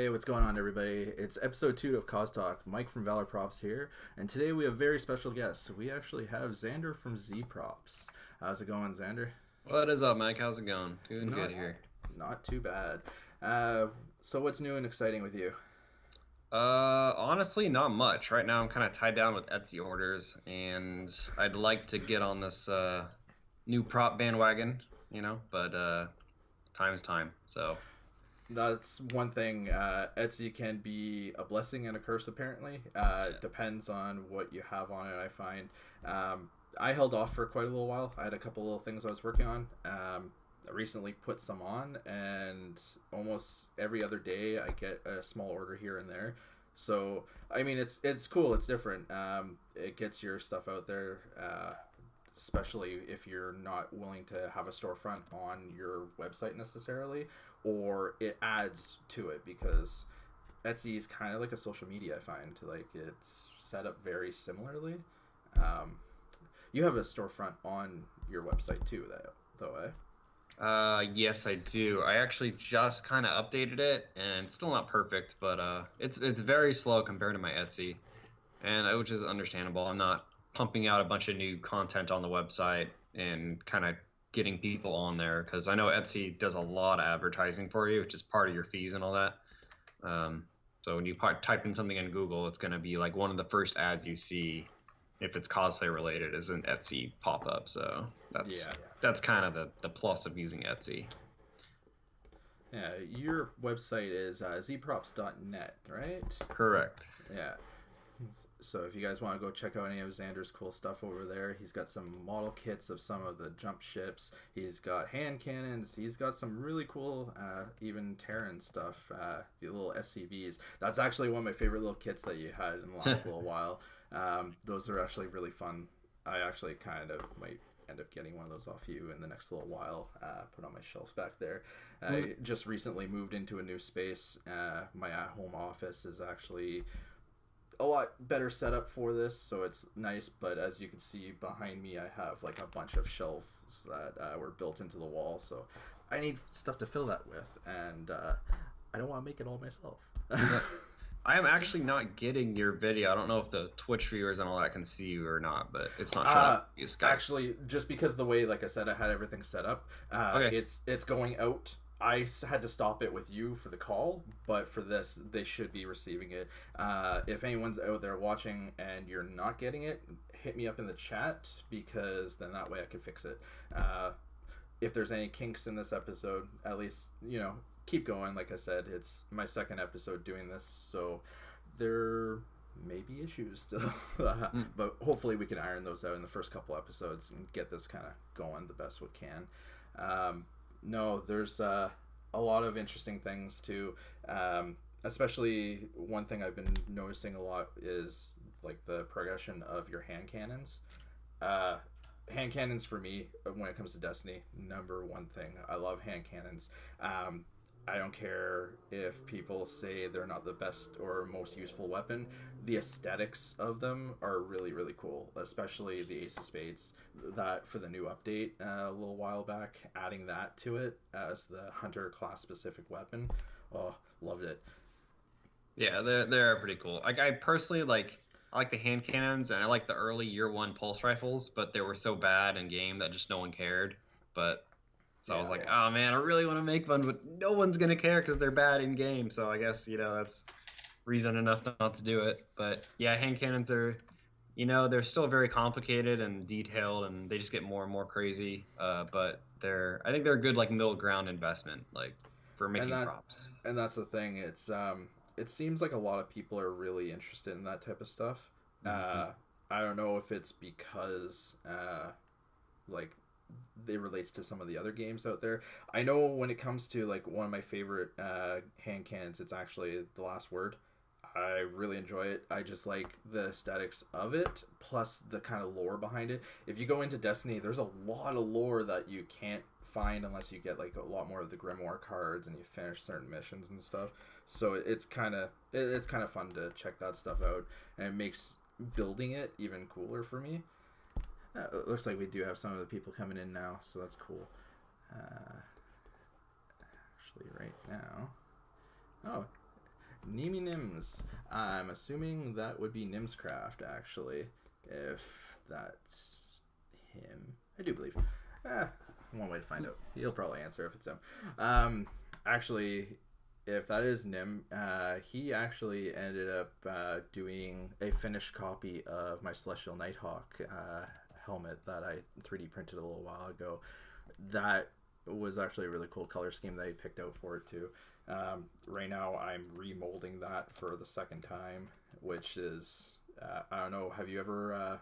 Hey, what's going on, everybody? It's episode 2 of Cos-Talk. Mike from Valor Props here, and today we have a very special guest. We actually have Zander from Zprops. How's it going, Zander? What is up, Mike? How's it going? Doing good Not, here. not too bad. So what's new and exciting with you? Honestly, not much. Right now, I'm kind of tied down with Etsy orders, and I'd like to get on this new prop bandwagon, but time is time. So, That's one thing. Etsy can be a blessing and a curse, apparently. Depends on what you have on it, I find. I held off for quite a little while. I had a couple little things I was working on. I recently put some on, and almost every other day I get a small order here and there. So, I mean, it's cool. It's different. It gets your stuff out there, especially if you're not willing to have a storefront on your website necessarily, or it adds to it because Etsy is kind of like a social media. I find like it's set up very similarly. Um, you have a storefront on your website too, though, eh? yes, I do. I actually just kind of updated it, and it's still not perfect, but it's very slow compared to my Etsy, and which is understandable. I'm not pumping out a bunch of new content on the website and kind of getting people on there because I know Etsy does a lot of advertising for you, which is part of your fees and all that. So when you type in something in Google, it's going to be like one of the first ads you see if it's cosplay related is an Etsy pop-up. So that's Yeah. that's kind of the plus of using Etsy. Yeah, your website is zprops.net, right? Correct. Yeah. So if you guys want to go check out any of Xander's cool stuff over there, he's got some model kits of some of the jump ships. He's got hand cannons. He's got some really cool, even Terran stuff. The little SCVs. That's actually one of my favorite little kits that you had in the last little while. Those are actually really fun. I actually kind of might end up getting one of those off you in the next little while. Put on my shelf back there. I just recently moved into a new space. My at-home office is actually a lot better setup for this, so it's nice. But as you can see behind me, I have like a bunch of shelves that were built into the wall, so I need stuff to fill that with, and I don't want to make it all myself. I am actually not getting your video. I don't know if the Twitch viewers and all that can see you or not, but it's not showing up. Actually, just because the way, like I said, I had everything set up, Okay. it's going out. Had to stop it with you for the call, but for this, they should be receiving it. If anyone's out there watching and you're not getting it, hit me up in the chat because then that way I can fix it. If there's any kinks in this episode, at least, keep going. Like I said, it's my second episode doing this, so there may be issues still. But hopefully we can iron those out in the first couple episodes and get this kind of going the best we can. No, there's a lot of interesting things too. Especially one thing I've been noticing a lot is like the progression of your hand cannons. Hand cannons for me, when it comes to Destiny, number one thing. I love hand cannons. I don't care if people say they're not the best or most useful weapon. The aesthetics of them are really, really cool, especially the Ace of Spades. That for the new update a little while back, adding that to it as the hunter class specific weapon. Oh, loved it. Yeah, they're pretty cool. Like I personally I like the hand cannons and I like the early year one pulse rifles, but they were so bad in game that just no one cared. But so I was like, oh man, I really want to make one, but no one's gonna care because they're bad in game. So I guess that's reason enough not to do it. But yeah, hand cannons are, they're still very complicated and detailed, and they just get more and more crazy. But I think they're a good like middle ground investment, like for and making that props. and that's the thing. It seems like a lot of people are really interested in that type of stuff. Mm-hmm. I don't know if it's because like it relates to some of the other games out there. I know when it comes to like one of my favorite hand cannons, it's actually The Last Word. I really enjoy it. I just like the aesthetics of it, plus the kind of lore behind it. If you go into Destiny, there's a lot of lore that you can't find unless you get like a lot more of the Grimoire cards and you finish certain missions and stuff. So it's kind of fun to check that stuff out, and it makes building it even cooler for me. It looks like we do have some of the people coming in now, so that's cool. Actually, right now. Oh, Nimi Nims. I'm assuming that would be Nimscraft, actually, if that's him. I do believe. One way to find out. He'll probably answer if it's him. Actually, if that is Nim, he actually ended up doing a finished copy of my Celestial Nighthawk helmet that I 3D printed a little while ago. That was actually a really cool color scheme that he picked out for it too. Right now I'm remolding that for the second time, which is I don't know, have you ever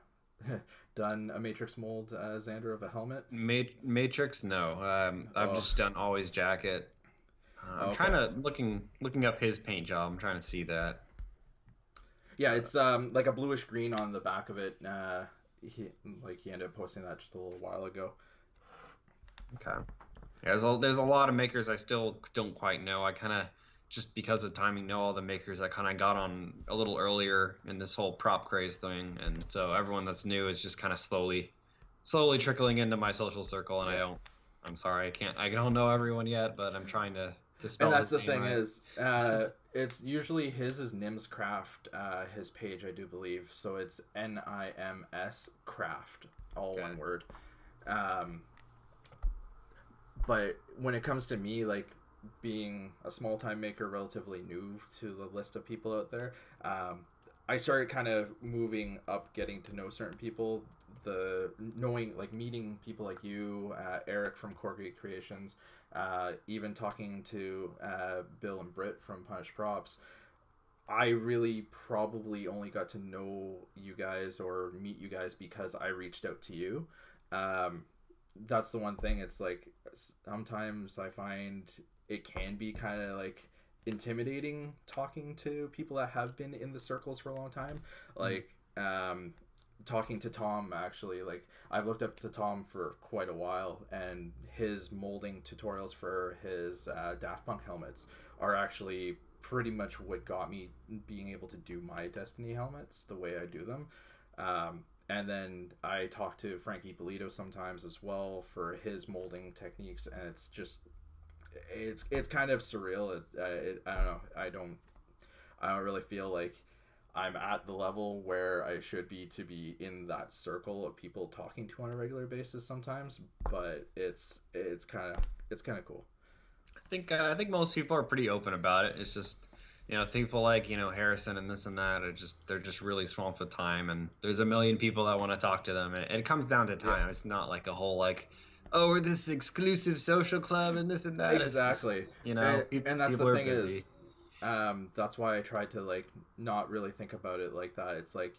done a matrix mold, Zander, of a helmet? Matrix, no. I've just done always jacket. I'm trying to looking up his paint job. I'm trying to see that. Yeah, it's like a bluish green on the back of it. He ended up posting that just a little while ago. Okay. Yeah, there's a lot of makers I still don't quite know. I kind of, just because of timing, know all the makers. I kind of got on a little earlier in this whole prop craze thing, and so everyone that's new is just kind of slowly trickling into my social circle. And I'm sorry, I don't know everyone yet, but I'm trying to spell And that's his the name thing right. is, it's usually his is Nimscraft, his page, I do believe. So it's NIMS Craft, all one word. But when it comes to me, like being a small time maker, relatively new to the list of people out there, I started kind of moving up, getting to know certain people, meeting people like you, Eric from Corgi Creations, even talking to Bill and Britt from Punished Props. I really probably only got to know you guys or meet you guys because I reached out to you. That's the one thing. It's like sometimes I find it can be kind of like intimidating talking to people that have been in the circles for a long time. Like talking to Tom, actually, like I've looked up to Tom for quite a while, and his molding tutorials for his Daft Punk helmets are actually pretty much what got me being able to do my Destiny helmets the way I do them. And then I talk to Frankie Polito sometimes as well for his molding techniques, and it's just it's kind of surreal. I don't know. I don't really feel like I'm at the level where I should be to be in that circle of people talking to on a regular basis sometimes, but it's kind of cool. I think most people are pretty open about it. It's just, people like, Harrison and this and that they're just really swamped with time, and there's a million people that want to talk to them, and it comes down to time. Yeah. It's not like a whole like, oh, we're this exclusive social club and this and that. Exactly. It's just, and that's people the are thing busy. is, that's why I tried to like not really think about it like that. It's like,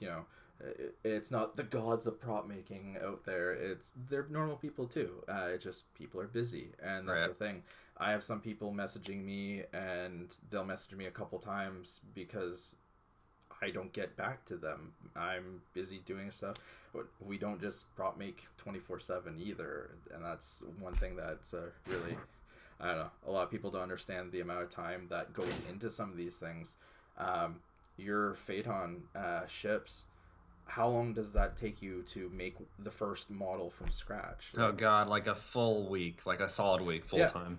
it's not the gods of prop making out there. They're normal people too. It's just people are busy, and that's the thing. I have some people messaging me, and they'll message me a couple times because I don't get back to them. I'm busy doing stuff. We don't just prop make 24/7 either, and that's one thing that's really, I don't know, a lot of people don't understand the amount of time that goes into some of these things. Your Phaeton ships, how long does that take you to make the first model from scratch? Oh God, like a full week, like a solid week, full time.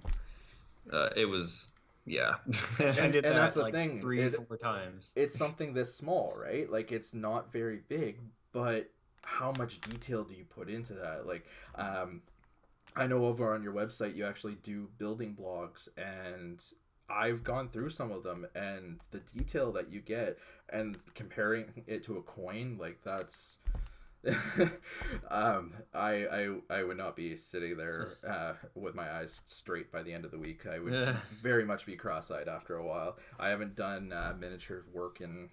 It was, yeah. I did and that that's the like thing. 3-4 times. It's something this small, right? Like it's not very big, but how much detail do you put into that? Like, I know over on your website you actually do building blogs, and I've gone through some of them, and the detail that you get, and comparing it to a coin, like that's I would not be sitting there with my eyes straight by the end of the week. I would very much be cross-eyed after a while. I haven't done miniature work in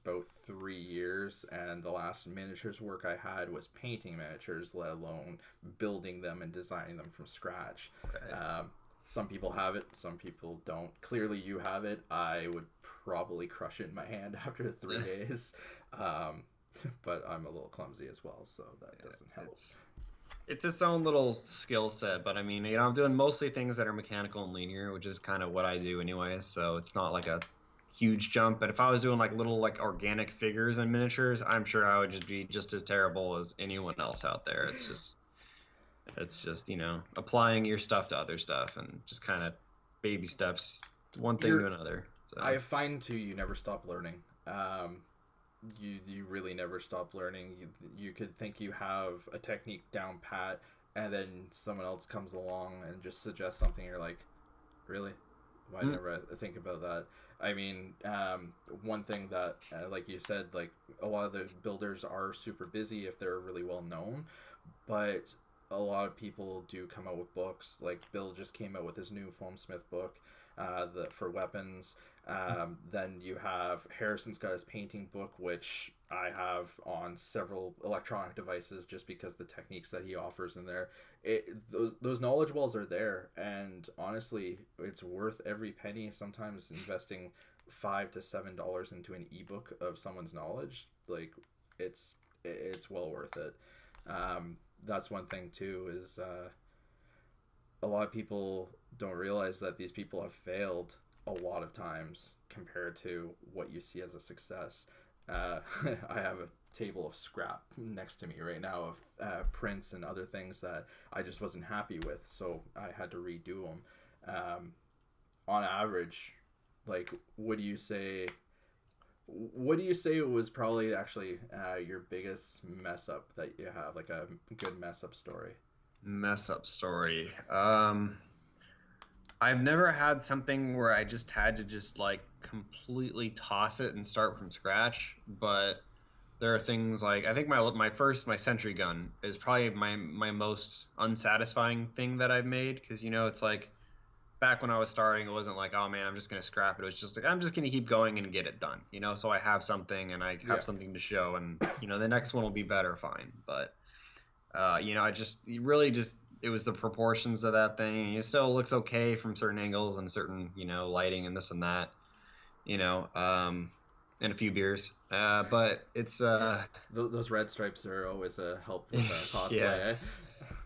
about 3 years, and the last miniatures work I had was painting miniatures, let alone building them and designing them from scratch. Some people have it, some people don't. Clearly you have it. I would probably crush it in my hand after 3 days. But I'm a little clumsy as well, so that doesn't help. It's its own little skill set, but I mean, I'm doing mostly things that are mechanical and linear, which is kind of what I do anyway, so it's not like a huge jump. But if I was doing like little like organic figures and miniatures, I'm sure I would just be just as terrible as anyone else out there. It's just applying your stuff to other stuff and just kind of baby steps, one thing to another. So I find too, you never stop learning. You really never stop learning. You could think you have a technique down pat, and then someone else comes along and just suggests something. You're like, really? Why mm, never I think about that? I mean, one thing that, like you said, like a lot of the builders are super busy if they're really well known, but a lot of people do come out with books. Like Bill just came out with his new Foamsmith book, for weapons. Then you have Harrison's got his painting book, which I have on several electronic devices, just because the techniques that he offers in there. Those knowledge wells are there, and honestly, it's worth every penny. Sometimes investing $5 to $7 into an ebook of someone's knowledge, like it's it's well worth it. That's one thing too, is a lot of people don't realize that these people have failed a lot of times compared to what you see as a success. I have a table of scrap next to me right now of prints and other things that I just wasn't happy with, so I had to redo them. On average, like, what do you say? What do you say was probably actually your biggest mess up that you have, like a good mess up story? mess up story. I've never had something where I just had to just like completely toss it and start from scratch, but there are things like I think my sentry gun is probably my most unsatisfying thing that I've made, because it's like back when I was starting, it wasn't like, oh man, I'm just gonna scrap it. It was just like, I'm just gonna keep going and get it done. So I have something and I have Yeah. something to show, and the next one will be better, fine. But I just really just it was the proportions of that thing. It still looks okay from certain angles and certain lighting and this and that. You know, um, and a few beers. But it's Those red stripes are always a help with yeah, cosplay, eh?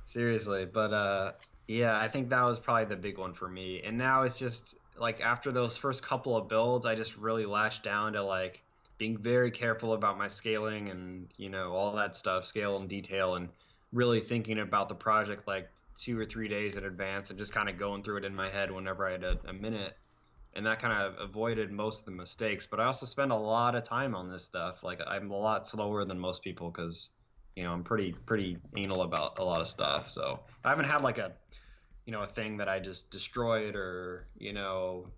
seriously. But yeah, I think that was probably the big one for me. And now it's just like after those first couple of builds, I just really lashed down to like being very careful about my scaling and all that stuff, scale and detail, and really thinking about the project like 2 or 3 days in advance and just kind of going through it in my head whenever I had a minute. And that kind of avoided most of the mistakes. But I also spend a lot of time on this stuff. Like I'm a lot slower than most people because I'm pretty anal about a lot of stuff. So I haven't had like a thing that I just destroyed, or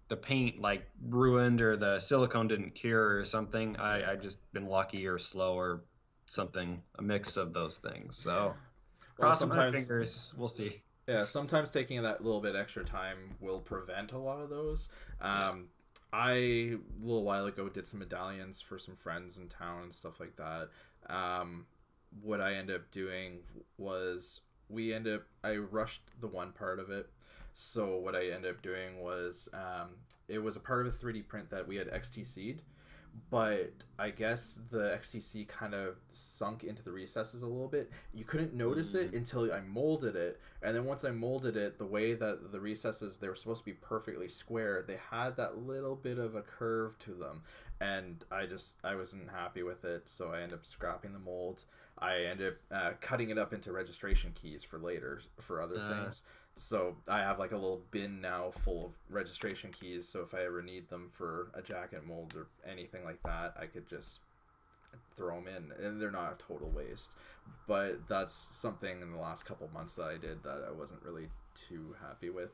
the paint like ruined, or the silicone didn't cure or something. I just been lucky or slow or something, a mix of those things. So Well, crossing my sometimes, fingers, we'll see. yeah, sometimes taking that little bit extra time will prevent a lot of those. Yeah. Um, I a little while ago did some medallions for some friends in town and stuff like that. What I ended up doing was I rushed the one part of it. So what I ended up doing was it was a part of a 3D print that we had XTC'd, but I guess the XTC kind of sunk into the recesses a little bit. You couldn't notice it Mm, until I molded it, and then once I molded it, the way that the recesses, they were supposed to be perfectly square, they had that little bit of a curve to them, and I wasn't happy with it, so I ended up scrapping the mold. I ended up cutting it up into registration keys for later for other uh, things. So I have like a little bin now full of registration keys. So if I ever need them for a jacket mold or anything like that, I could just throw them in, and they're not a total waste. But that's something in the last couple months that I did that I wasn't really too happy with,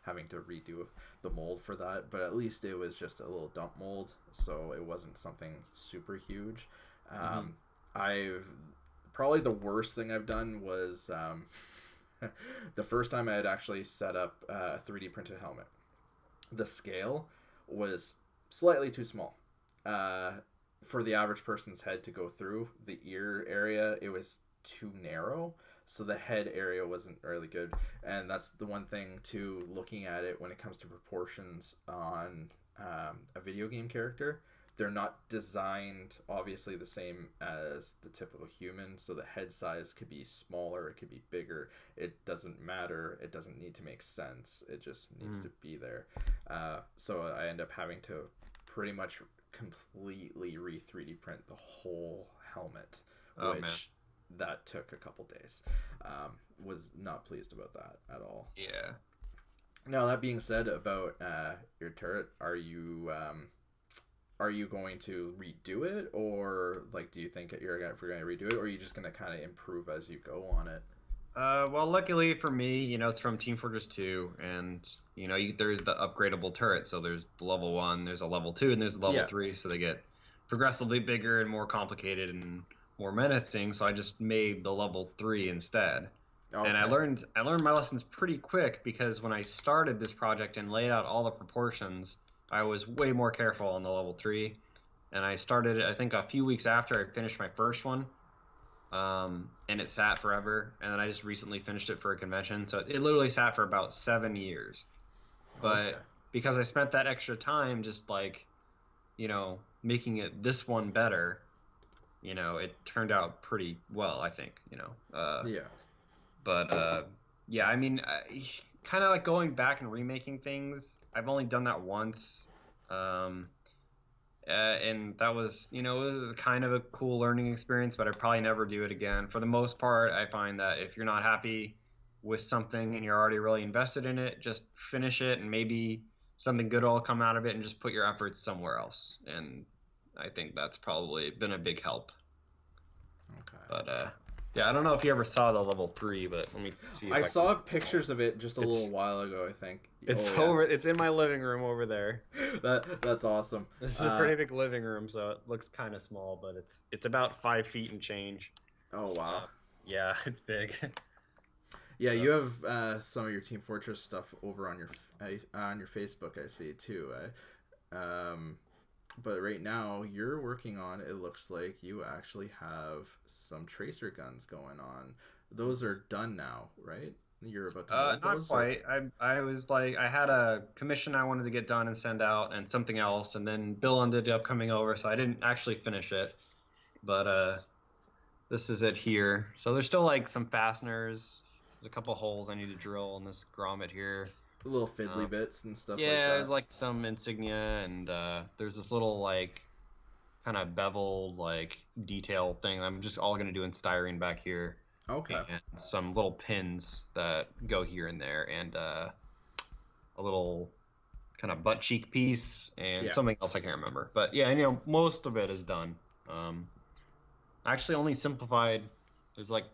having to redo the mold for that. But at least it was just a little dump mold, so it wasn't something super huge. mhm. I've Probably the worst thing I've done was the first time I had actually set up a 3D printed helmet. The scale was slightly too small for the average person's head to go through. The ear area, it was too narrow, so the head area wasn't really good. And that's the one thing too, looking at it when it comes to proportions on a video game character, they're not designed obviously the same as the typical human, so the head size could be smaller, it could be bigger. It doesn't matter, it doesn't need to make sense, it just needs Mm. to be there. So I end up having to pretty much completely re 3D print the whole helmet, Oh man. which that took a couple days. Was not pleased about that at all. Yeah. Now that being said about your turret, are you going to redo it, or like do you think if you're going to redo it, or are you just going to kind of improve as you go on it? Well, luckily for me, it's from Team Fortress 2, and there's the upgradable turret. So there's the level 1, there's a level 2, and there's a level Yeah. 3. So they get progressively bigger and more complicated and more menacing. So I just made the level 3 instead. And I Okay. learned my lessons pretty quick, because when I started this project and laid out all the proportions, I was way more careful on the level 3. And I started it, I think, a few weeks after I finished my first one. And it sat forever, and then I just recently finished it for a convention. So it literally sat for about 7 years. Okay. But because I spent that extra time just like, making it this one better, it turned out pretty well, I think. Yeah. But yeah, I mean, kind of like going back and remaking things. I've only done that once. And that was, it was kind of a cool learning experience, but I'd probably never do it again. For the most part, I find that if you're not happy with something and you're already really invested in it, just finish it, and maybe something good will come out of it, and just put your efforts somewhere else. And I think that's probably been a big help. Okay. But yeah, I don't know if you ever saw the level 3, but let me see if I I saw can. pictures of it just a It's little while ago, I think. it's Oh yeah. over. It's in my living room over there. That's awesome. This is a pretty big living room, so it looks kind of small, but it's about 5 feet and change. Oh wow. Yeah, it's big. Yeah, So, you have some of your Team Fortress stuff over on your Facebook. I see too. But right now you're working on. It looks like you actually have some tracer guns going on. Those are done now, right? You're about to mold not those, or quite. I was like, I had a commission I wanted to get done and send out, and something else, and then Bill ended up coming over, so I didn't actually finish it. But this is it here. So there's still like some fasteners. There's a couple holes I need to drill in this grommet here. little fiddly Um, bits and stuff like yeah, that. there's like some insignia, and there's this little like kind of beveled like detail thing I'm just all gonna do in styrene back here, Okay. and some little pins that go here and there, and a little kind of butt cheek piece, and Yeah. something else I can't remember. But yeah, most of it is done. I actually only simplified. There's like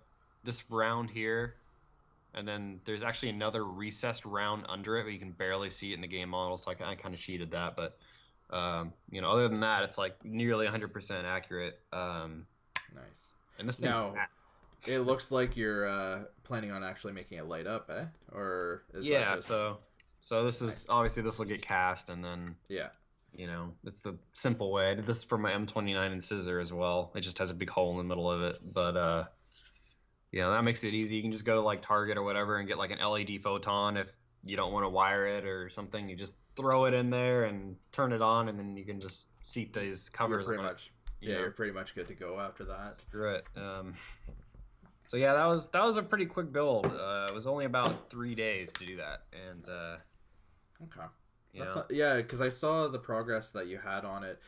this round here, and then there's actually another recessed round under it, but you can barely see it in the game model, so I kind of cheated that. But other than that, it's like nearly 100% accurate. Nice. And this thing's Now, fat. it looks like you're planning on actually making it light up, eh? Or is that Yeah, just so this is nice? obviously, this will get cast, and then Yeah. it's the simple way. I did this for my M29 and scissor as well. It just has a big hole in the middle of it, but that makes it easy. You can just go to like Target or whatever and get like an LED photon if you don't want to wire it or something. You just throw it in there and turn it on, and then you can just seat these You're covers pretty on it. much you're pretty much good to go after that. Screw it. So yeah, that was a pretty quick build. It was only about 3 days to do that, and Okay. you That's know, not, yeah, because I saw the progress that you had on it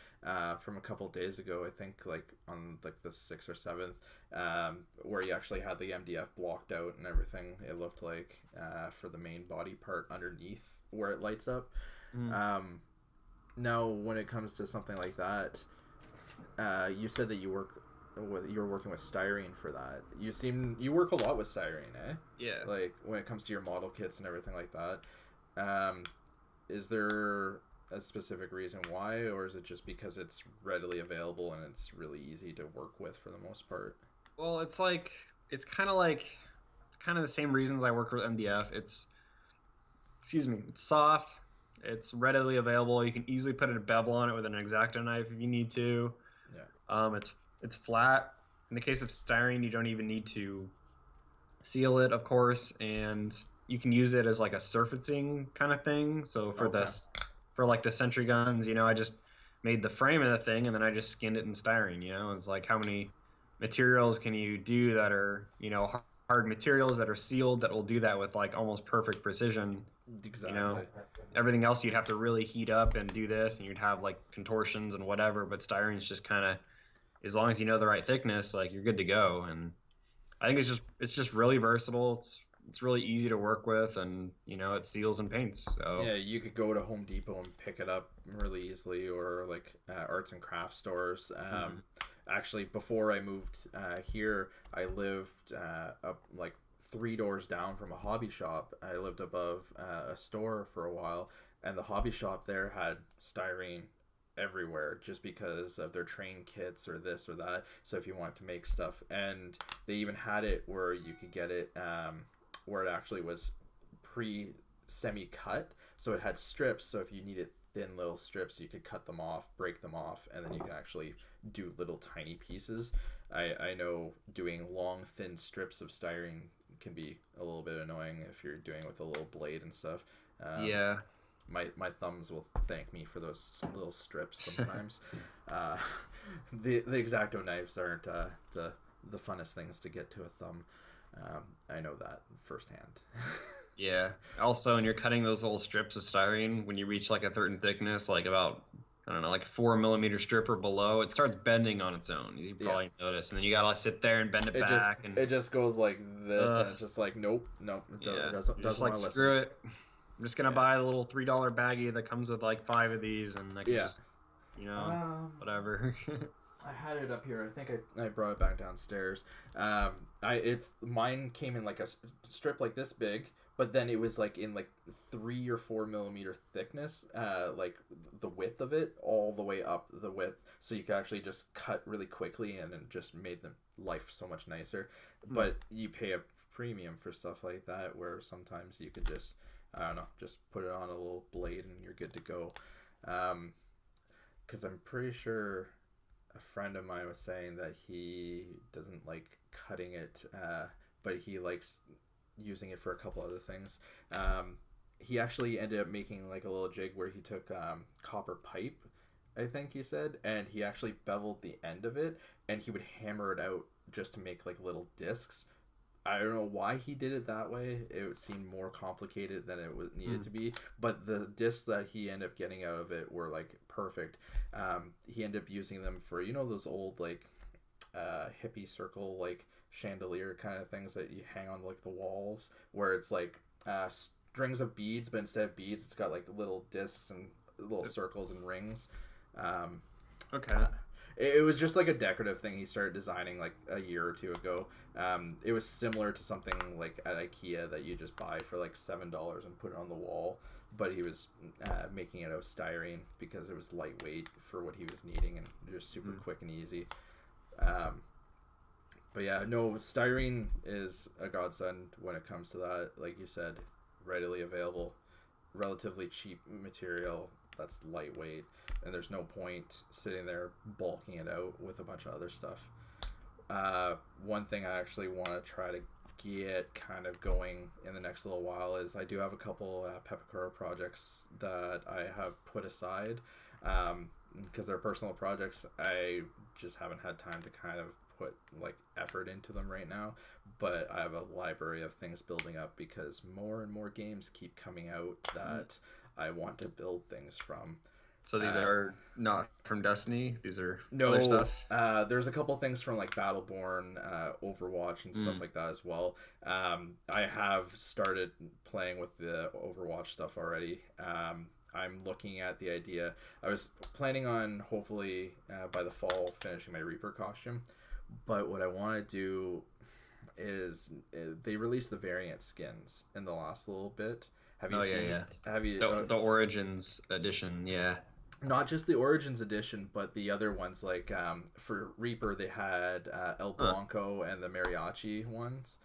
from a couple days ago. I think like on like the 6th or 7th, where you actually had the MDF blocked out and everything. It looked like for the main body part underneath where it lights up. Now, when it comes to something like that, you said that you were working with styrene for that. You work a lot with styrene, eh? yeah. Like when it comes to your model kits and everything like that. Is there a specific reason why, or is it just because it's readily available and it's really easy to work with for the most part? Well, it's kind of the same reasons I work with MDF. It's soft. It's readily available. You can easily put a bevel on it with an X-Acto knife if you need to. Yeah. It's flat. In the case of styrene, you don't even need to seal it, of course, and you can use it as like a surfacing kind of thing. So Okay. for like the sentry guns, I just made the frame of the thing, and then I just skinned it in styrene. It's like, how many materials can you do that are hard materials that are sealed that will do that with like almost perfect precision? Exactly. Everything else you'd have to really heat up and do this, and you'd have like contortions and whatever. But styrene's just kind of, as long as you know the right thickness, like you're good to go. And I think it's just really versatile. It's it's really easy to work with, and it seals and paints. So Yeah, you could go to Home Depot and pick it up really easily, or like arts and craft stores. mhm. Actually, before I moved here, I lived up like 3 doors down from a hobby shop. I lived above a store for a while, and the hobby shop there had styrene everywhere just because of their train kits or this or that. So if you want to make stuff, and they even had it where you could get it where it actually was pre semi cut, so it had strips. So if you needed thin little strips, you could cut them off, break them off, and then you can actually do little tiny pieces. I know doing long thin strips of styrene can be a little bit annoying if you're doing it with a little blade and stuff. um, Yeah. my thumbs will thank me for those little strips sometimes. uh, the X-Acto knives aren't the funnest things to get to a thumb. I know that firsthand. Yeah. Also, when you're cutting those little strips of styrene, when you reach like a certain thickness, like about, I don't know, like 4 millimeter strip or below, it starts bending on its own. You Yeah, probably notice, and then you gotta sit there and bend it back, and it just goes like this, and it's just like nope, nope, yeah, it you're just doesn't like want to listen. screw it. I'm just gonna Yeah, buy a little $3 baggie that comes with like 5 of these, and I can yeah. just, Um, whatever. I had it up here. I think I brought it back downstairs. It's mine came in like a strip like this big, but then it was like in like 3 or 4 millimeter thickness, like the width of it all the way up the width, so you could actually just cut really quickly, and it just made the life so much nicer. Hmm. But you pay a premium for stuff like that, where sometimes you could just, I don't know, just put it on a little blade and you're good to go. Because I'm pretty sure a friend of mine was saying that he doesn't like cutting it, but he likes using it for a couple other things. He actually ended up making like a little jig where he took copper pipe, I think he said, and he actually beveled the end of it, and he would hammer it out just to make like little discs. I don't know why he did it that way. It seemed more complicated than it was needed Hmm. to be. But the discs that he ended up getting out of it were like perfect. He ended up using them for those old like hippie circle like chandelier kind of things that you hang on like the walls, where it's like strings of beads, but instead of beads, it's got like little discs and little circles and rings. Um, Okay. it was just like a decorative thing he started designing like a year or two ago. It was similar to something like at IKEA that you just buy for like $7 and put it on the wall. But he was making it out of styrene because it was lightweight for what he was needing and just super Hmm. quick and easy. Um, but yeah, no, styrene is a godsend when it comes to that. Like you said, readily available, relatively cheap material that's lightweight, and there's no point sitting there bulking it out with a bunch of other stuff. One thing I actually want to try to get kind of going in the next little while is I do have a couple Pepakura projects that I have put aside because they're personal projects. I just haven't had time to kind of put like effort into them right now, but I have a library of things building up because more and more games keep coming out that I want to build things from. So these uh, are not from Destiny. These are other no, stuff. there's a couple things from like Battleborn, Overwatch, and stuff Mm. like that as well. I have started playing with the Overwatch stuff already. I'm looking at the idea. I was planning on hopefully by the fall finishing my Reaper costume, but what I want to do is they released the variant skins in the last little bit. Have you Oh yeah, seen? yeah. Have you? The Origins edition. Yeah. Not just the Origins edition, but the other ones. Like for Reaper, they had El Huh. Blanco and the Mariachi ones.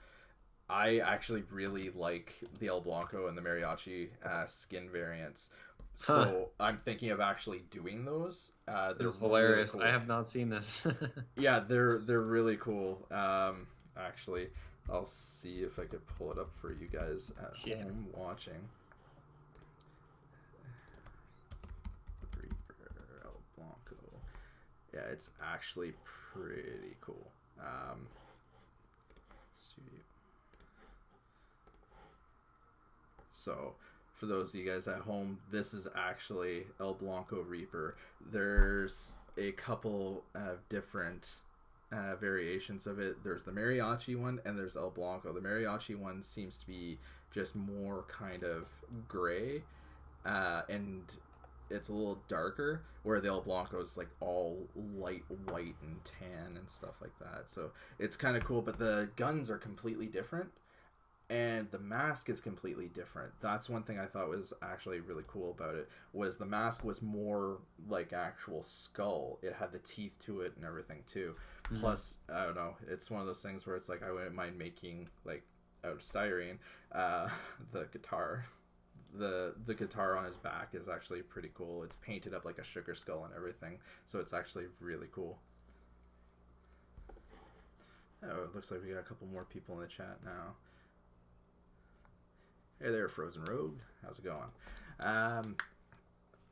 I actually really like the El Blanco and the Mariachi skin variants. Huh. So I'm thinking of actually doing those. They're This is really hilarious. I cool. have not seen this. Yeah, they're really cool. Actually, I'll see if I could pull it up for you guys at Yeah. home watching. Reaper El Blanco. Yeah, it's actually pretty cool. Studio. So, for those of you guys at home, this is actually El Blanco Reaper. There's a couple of different variations of it. There's the mariachi one and there's El Blanco. The mariachi one seems to be just more kind of gray, and it's a little darker, where the El Blanco is like all light white and tan and stuff like that. So it's kind of cool, but the guns are completely different and the mask is completely different. That's one thing I thought was actually really cool about it, was the mask was more like actual skull. It had the teeth to it and everything too. Mm-hmm. Plus, I don't know, it's one of those things where it's like I wouldn't mind making, like, out of styrene, the guitar. The guitar on his back is actually pretty cool. It's painted up like a sugar skull and everything, so it's actually really cool. Oh, it looks like we got a couple more people in the chat now. Hey there, Frozen Rogue. How's it going?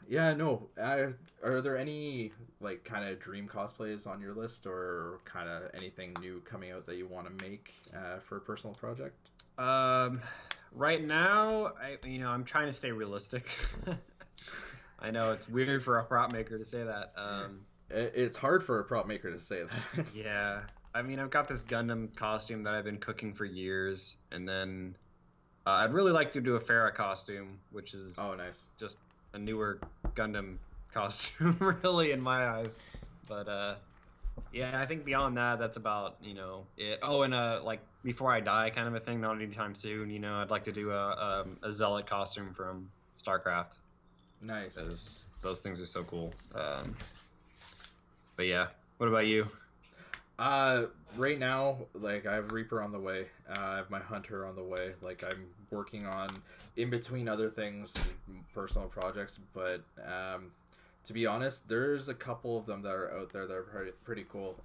Yeah, no. Are there any, like, kind of dream cosplays on your list, or kind of anything new coming out that you want to make for a personal project? Right now, I'm trying to stay realistic. I know it's weird for a prop maker to say that. It's hard for a prop maker to say that. Yeah. I mean, I've got this Gundam costume that I've been cooking for years, and then I'd really like to do a Farah costume, which is nice. Just a newer Gundam costume, really, in my eyes. But yeah, I think beyond that, that's about it. Oh, and like before I die, kind of a thing. Not anytime soon. I'd like to do a Zealot costume from StarCraft. Nice. Because those things are so cool. But yeah, what about you? Right now, like, I have Reaper on the way. I have my Hunter on the way. Like, I'm working on, in between other things, personal projects, but to be honest, there's a couple of them that are out there that are pretty cool.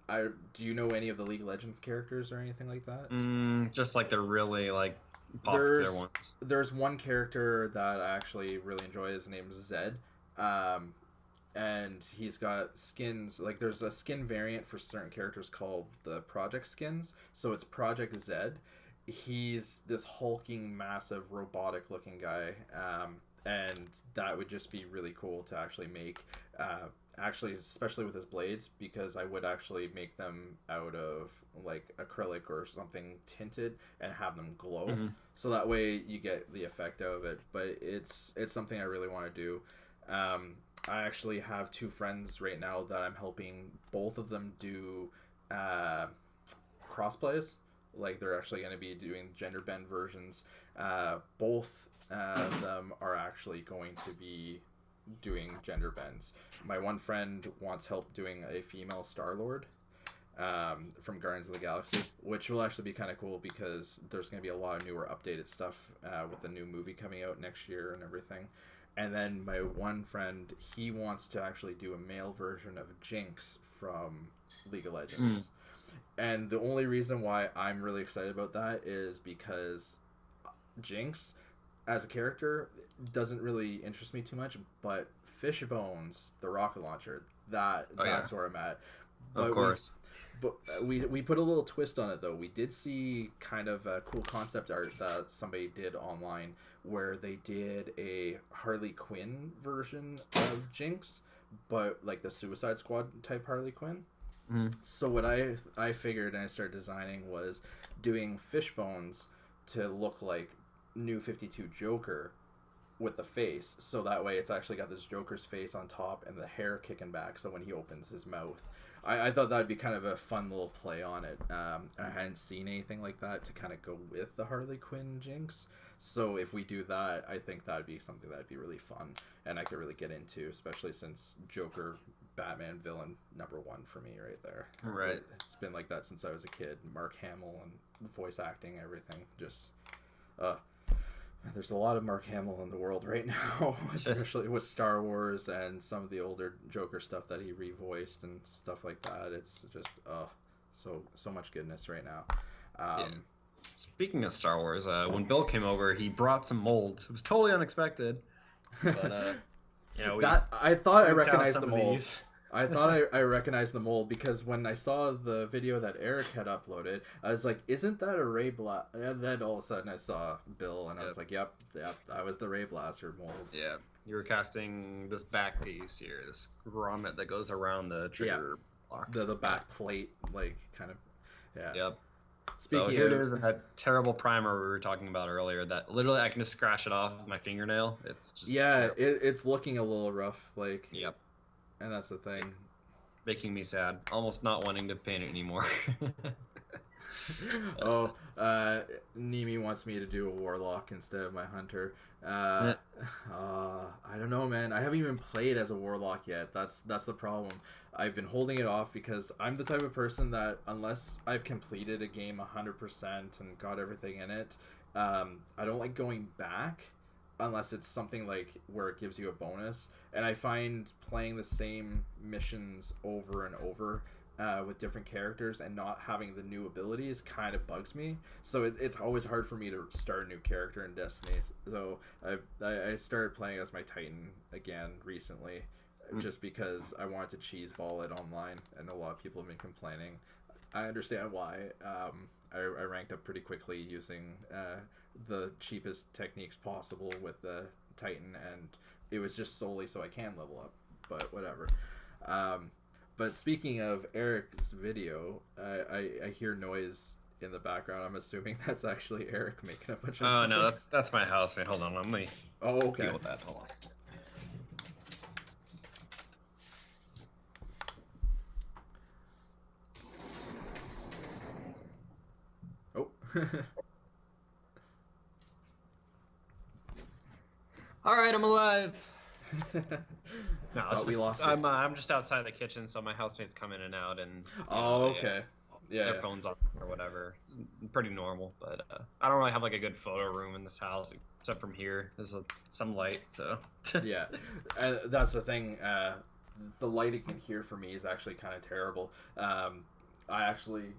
Do you know any of the League of Legends characters or anything like that? Just like the really, like, popular ones. There's one character that I actually really enjoy. His name's Zed. And he's got skins, like, there's a skin variant for certain characters called the Project skins. So it's Project Zed. He's this hulking, massive, robotic looking guy. And that would just be really cool to actually make, actually, especially with his blades, because I would actually make them out of, like, acrylic or something tinted and have them glow. Mm-hmm. So that way you get the effect out of it. But it's something I really want to do. I actually have two friends right now that I'm helping both of them do crossplays. Like, they're actually going to be doing gender bend versions. Both of them are actually going to be doing gender bends. My one friend wants help doing a female Star-Lord from Guardians of the Galaxy, which will actually be kind of cool because there's going to be a lot of newer updated stuff with the new movie coming out next year and everything. And then my one friend, he wants to actually do a male version of Jinx from League of Legends. And the only reason why I'm really excited about that is because Jinx, as a character, doesn't really interest me too much, but Fishbones, the rocket launcher, that's where I'm at. But of course. We put a little twist on it, though. We did see kind of a cool concept art that somebody did online, where they did a Harley Quinn version of Jinx, but like the Suicide Squad type Harley Quinn. Mm-hmm. So what I figured and I started designing was doing Fishbones to look like New 52 Joker with the face, so that way it's actually got this Joker's face on top and the hair kicking back, so when he opens his mouth, I thought that'd be kind of a fun little play on it. I hadn't seen anything like that to kind of go with the Harley Quinn Jinx. So if we do that, I think that'd be something that'd be really fun and I could really get into, especially since Joker, Batman villain #1 for me right there. Right. It's been like that since I was a kid. Mark Hamill and voice acting, everything. Just, there's a lot of Mark Hamill in the world right now, especially with Star Wars and some of the older Joker stuff that he revoiced and stuff like that. It's just, so much goodness right now. Yeah. Speaking of Star Wars, when Bill came over, he brought some molds. It was totally unexpected, but I thought I recognized the mold. I thought I recognized the mold because when I saw the video that Eric had uploaded, I was like, "Isn't that a Ray Blast?" And then all of a sudden, I saw Bill, and I was like, "Yep, that was the Ray Blaster molds." Yeah, you were casting this back piece here, this grommet that goes around the trigger Warlock. the back plate, like kind of, yeah. Yep. Speaking So here of, it is, that terrible primer we were talking about earlier. That literally I can just scratch it off with my fingernail. It's just yeah, terrible. it's looking a little rough, like, Yep. and that's the thing. Making me sad. Almost not wanting to paint it anymore. Oh, Nimi wants me to do a warlock instead of my hunter. I don't know, man. I haven't even played as a warlock yet. That's the problem. I've been holding it off because I'm the type of person that unless I've completed a game 100% and got everything in it, I don't like going back unless it's something like where it gives you a bonus. And I find playing the same missions over and over with different characters and not having the new abilities kind of bugs me. So it's always hard for me to start a new character in Destiny. So I started playing as my Titan again recently, just because I wanted to cheeseball it online, and a lot of people have been complaining. I understand why. I ranked up pretty quickly using the cheapest techniques possible with the Titan, and it was just solely so I can level up. But whatever. But speaking of Eric's video, I hear noise in the background. I'm assuming that's actually Eric making a bunch of Oh no, noise. that's my house. Wait, hold on. Let me Okay. deal with that. Hold on. Oh. All right, I'm alive. No, Oh, we lost it. I'm just outside the kitchen, so my housemates come in and out, and okay. Yeah. their phones on or whatever. It's pretty normal, but I don't really have like a good photo room in this house except from here. There's some light, so Yeah, that's the thing. The lighting in here for me is actually kind of terrible. I actually,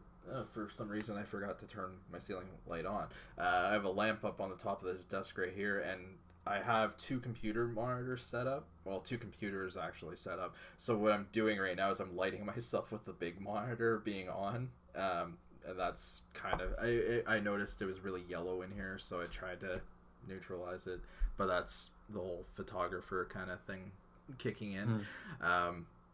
for some reason, I forgot to turn my ceiling light on. I have a lamp up on the top of this desk right here, and I have 2 computer monitors set up. Well, 2 computers actually set up. So what I'm doing right now is I'm lighting myself with the big monitor being on. And that's kind of... I noticed it was really yellow in here, so I tried to neutralize it. But that's the whole photographer kind of thing kicking in.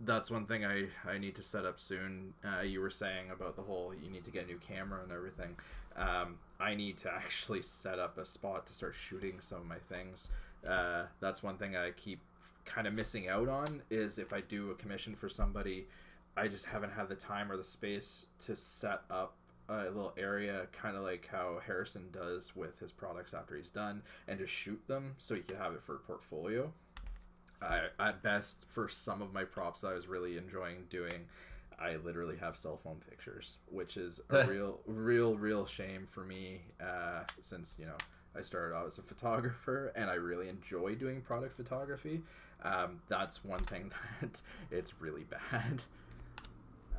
That's one thing I need to set up soon. You were saying about the whole you need to get a new camera and everything. I need to actually set up a spot to start shooting some of my things. That's one thing I keep kind of missing out on, is if I do a commission for somebody, I just haven't had the time or the space to set up a little area, kind of like how Harrison does with his products after he's done, and just shoot them so he can have it for a portfolio. At best, for some of my props that I was really enjoying doing, I literally have cell phone pictures, which is a real shame for me, since, you know, I started out as a photographer and I really enjoy doing product photography. That's one thing that it's really bad.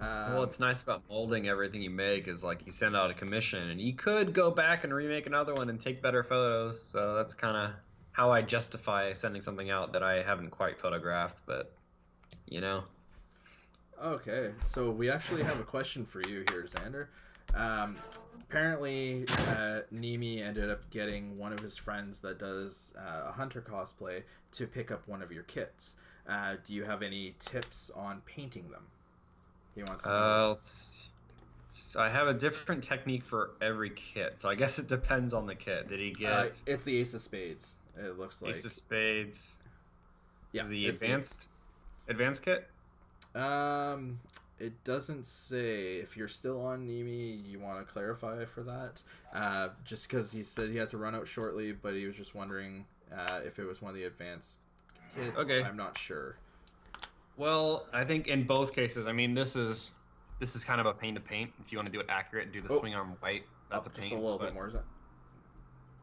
Well, what's nice about molding everything you make is like you send out a commission and you could go back and remake another one and take better photos. So that's kind of how I justify sending something out that I haven't quite photographed, but you know. Okay, so we actually have a question for you here, Zander. Apparently, Nimi ended up getting one of his friends that does a hunter cosplay to pick up one of your kits. Do you have any tips on painting them? He wants to know. So I have a different technique for every kit, so I guess it depends on the kit. Did he get? It's the Ace of Spades. It looks like Ace of Spades. Yeah, is the advanced kit? It doesn't say. If you're still on Nimi, you want to clarify for that. Just because he said he had to run out shortly, but he was just wondering if it was one of the advanced kits. Okay. I'm not sure. Well, I think in both cases, I mean, this is kind of a pain to paint. If you want to do it accurate and do the swing arm white, that's a pain. Just a little bit more, is it?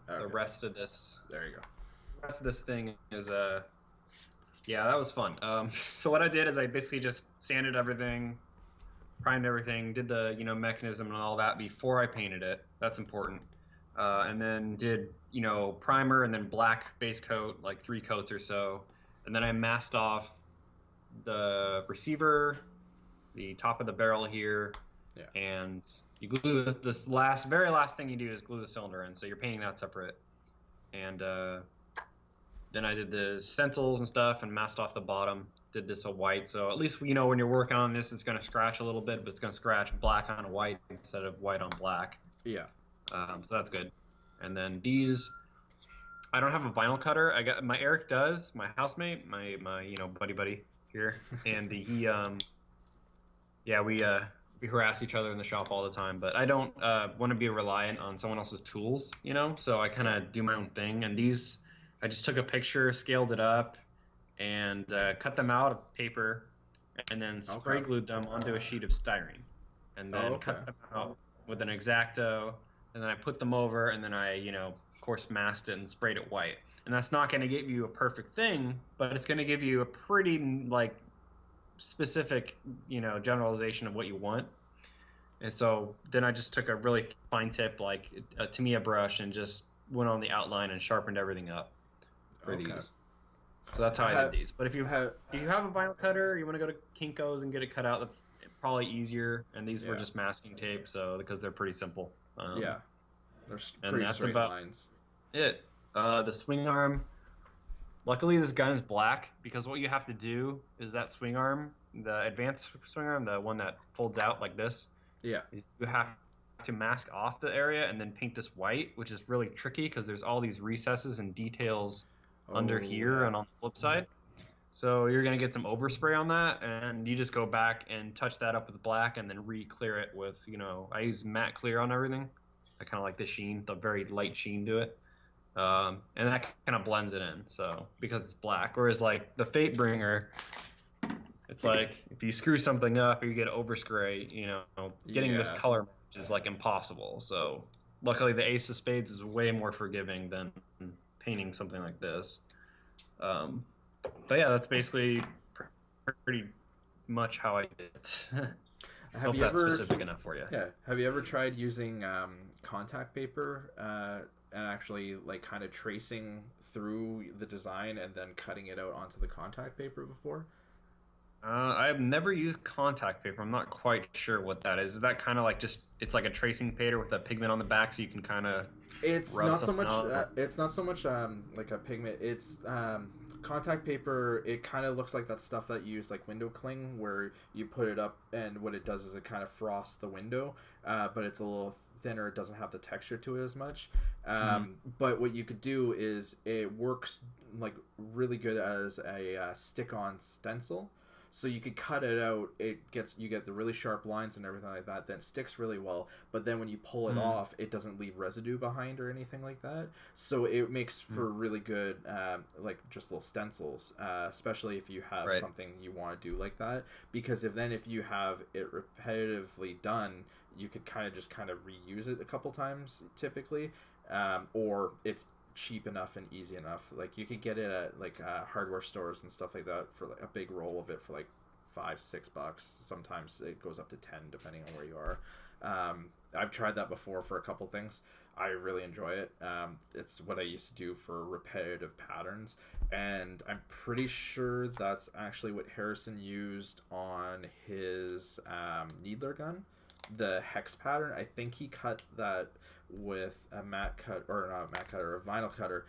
Okay. The rest of this. There you go. The rest of this thing is yeah, that was fun. So what I did is I basically just sanded everything, primed everything, did the mechanism and all that before I painted it. That's important. And then did primer and then black base coat, like 3 coats or so, and then I masked off the receiver, the top of the barrel here, and you glue this very last thing you do is glue the cylinder in. So you're painting that separate, and then I did the stencils and stuff and masked off the bottom. did this a white, so at least when you're working on this, it's going to scratch a little bit, but it's going to scratch black on white instead of white on black. Yeah. So that's good. And then these, I don't have a vinyl cutter. I got my Eric does, my housemate, my buddy here, and he yeah, we harass each other in the shop all the time, but I don't want to be reliant on someone else's tools, so I kind of do my own thing. And these, I just took a picture, scaled it up, and cut them out of paper, and then spray glued them onto a sheet of styrene, and then cut them out with an X-Acto, and then I put them over, and then I, of course, masked it and sprayed it white. And that's not going to give you a perfect thing, but it's going to give you a pretty, specific, generalization of what you want. And so then I just took a really fine tip, like a Tamiya brush, and just went on the outline and sharpened everything up for these. So that's how I did these. But if you have a vinyl cutter, you want to go to Kinko's and get it cut out, that's probably easier. And these were just masking tape, so because they're pretty simple. They're pretty straight lines. The swing arm. Luckily, this gun is black, because what you have to do is that swing arm, the advanced swing arm, the one that folds out like this, is you have to mask off the area and then paint this white, which is really tricky because there's all these recesses and details under here and on the flip side. So you're going to get some overspray on that, and you just go back and touch that up with black and then re-clear it with, I use matte clear on everything. I kind of like the sheen, the very light sheen to it. And that kind of blends it in, so because it's black. Whereas like the Fatebringer, it's like if you screw something up or you get overspray, getting this color match is like impossible. So luckily the Ace of Spades is way more forgiving than painting something like this. But yeah, that's basically pretty much how I did it. I hope that's specific enough for you. Yeah. Have you ever tried using contact paper and actually kind of tracing through the design and then cutting it out onto the contact paper before? I've never used contact paper. I'm not quite sure what that is. Is that kind of like it's like a tracing paper with a pigment on the back, so you can kind of it's not so much like a pigment. It's contact paper. It kind of looks like that stuff that you use like window cling, where you put it up and what it does is it kind of frosts the window, but it's a little thinner. It doesn't have the texture to it as much. But what you could do is it works like really good as a stick-on stencil. So you could cut it out. You get the really sharp lines and everything like that. Then it sticks really well. But then when you pull it off, it doesn't leave residue behind or anything like that. So it makes for really good, just little stencils, especially if you have something you want to do like that. Because if you have it repetitively done, you could kind of reuse it a couple times typically, or it's cheap enough and easy enough. Like you could get it at hardware stores and stuff like that for a big roll of it for $5-6. Sometimes it goes up to 10 depending on where you are. I've tried that before for a couple things. I really enjoy it. It's what I used to do for repetitive patterns, and I'm pretty sure that's actually what Harrison used on his Needler gun, the hex pattern. I think he cut that with a vinyl cutter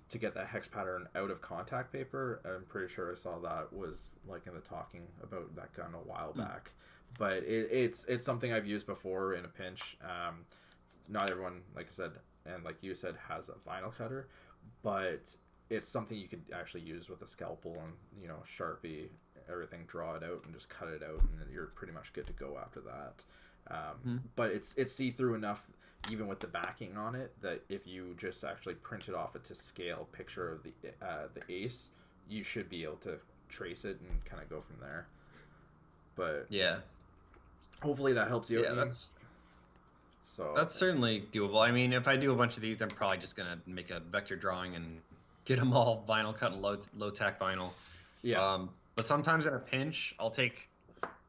to get that hex pattern out of contact paper. I'm pretty sure I saw that was in the talking about that gun a while back. But it's something I've used before in a pinch. Not everyone, like I said, and like you said, has a vinyl cutter, but it's something you could actually use with a scalpel and Sharpie, everything, draw it out and just cut it out, and you're pretty much good to go after that. But it's see-through enough, even with the backing on it, that if you just actually print it off a to scale picture of the Ace, you should be able to trace it and kind of go from there. But yeah, hopefully that helps you. Yeah, that's certainly doable. I mean, if I do a bunch of these, I'm probably just gonna make a vector drawing and get them all vinyl cut and low tack vinyl. Yeah. But sometimes in a pinch, I'll take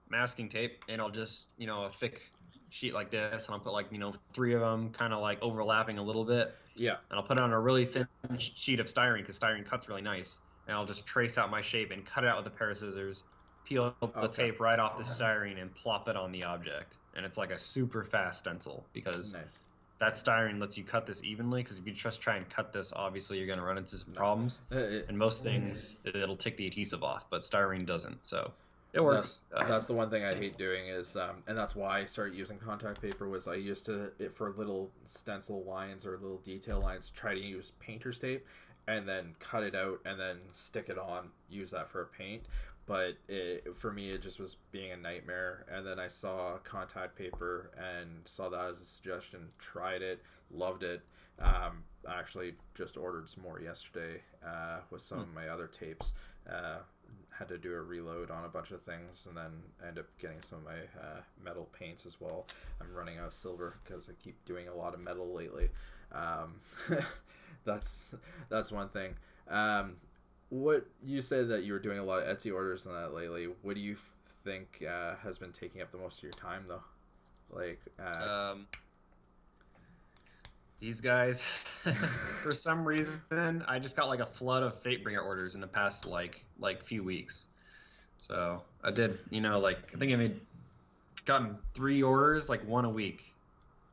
masking tape and I'll just, a thick sheet like this, and I'll put 3 of them kind of overlapping a little bit. Yeah. And I'll put it on a really thin sheet of styrene, because styrene cuts really nice. And I'll just trace out my shape and cut it out with a pair of scissors, peel the tape right off the styrene and plop it on the object. And it's like a super fast stencil, because that styrene lets you cut this evenly, because if you just try and cut this, obviously you're going to run into some problems. And most things, it'll take the adhesive off, but styrene doesn't. So it works. That's the one thing I hate doing is, and that's why I started using contact paper. Was I used to, for little stencil lines or little detail lines, try to use painter's tape and then cut it out and then stick it on, use that for a paint. But for me, it just was being a nightmare. And then I saw contact paper and saw that as a suggestion, tried it, loved it. I actually just ordered some more yesterday with some of my other tapes. Had to do a reload on a bunch of things, and then end up getting some of my metal paints as well. I'm running out of silver because I keep doing a lot of metal lately. That's one thing. What you said that you were doing a lot of Etsy orders and that lately. What do you think has been taking up the most of your time though? Like these guys, for some reason, I just got like a flood of Fatebringer orders in the past like few weeks. So I did, I think I gotten 3 orders, like 1 a week,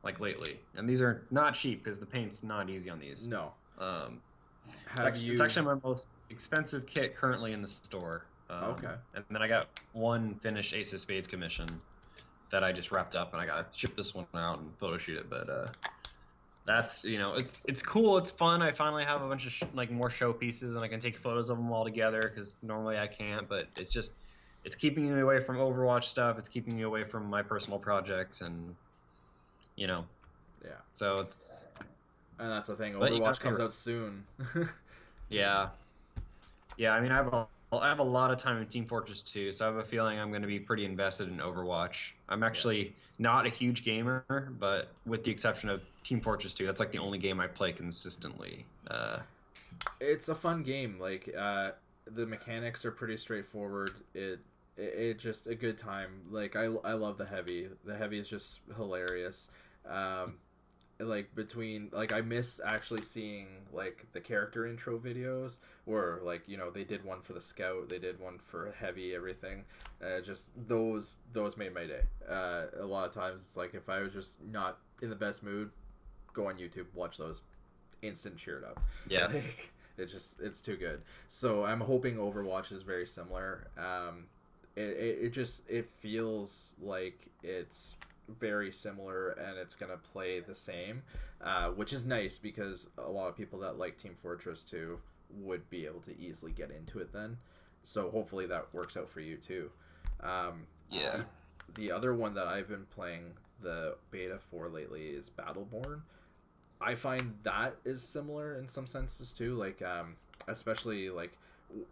like lately. And these are not cheap because the paint's not easy on these. No. It's actually my most expensive kit currently in the store. Okay. And then I got 1 finished Ace of Spades commission that I just wrapped up, and I gotta ship this one out and photo shoot it. But that's, it's cool, it's fun. I finally have a bunch of more show pieces, and I can take photos of them all together because normally I can't. But it's keeping me away from Overwatch stuff. It's keeping me away from my personal projects, and yeah. So it's. And that's the thing. Overwatch comes out soon. Yeah. I mean, I have a lot of time in Team Fortress 2, so I have a feeling I'm going to be pretty invested in Overwatch. I'm actually not a huge gamer, but with the exception of Team Fortress 2, that's like the only game I play consistently. It's a fun game. Like the mechanics are pretty straightforward. It just a good time. Like I love the heavy. The heavy is just hilarious. I miss actually seeing the character intro videos where they did one for the scout, they did one for heavy, everything. Just those made my day. A lot of times it's like if I was just not in the best mood, go on YouTube, watch those, instant cheered up. Yeah. It's too good. So I'm hoping Overwatch is very similar. It feels like it's very similar and it's gonna play the same, which is nice because a lot of people that like Team Fortress 2 would be able to easily get into it then. So hopefully that works out for you too. The other one that I've been playing the beta for lately is Battleborn. I find that is similar in some senses too, especially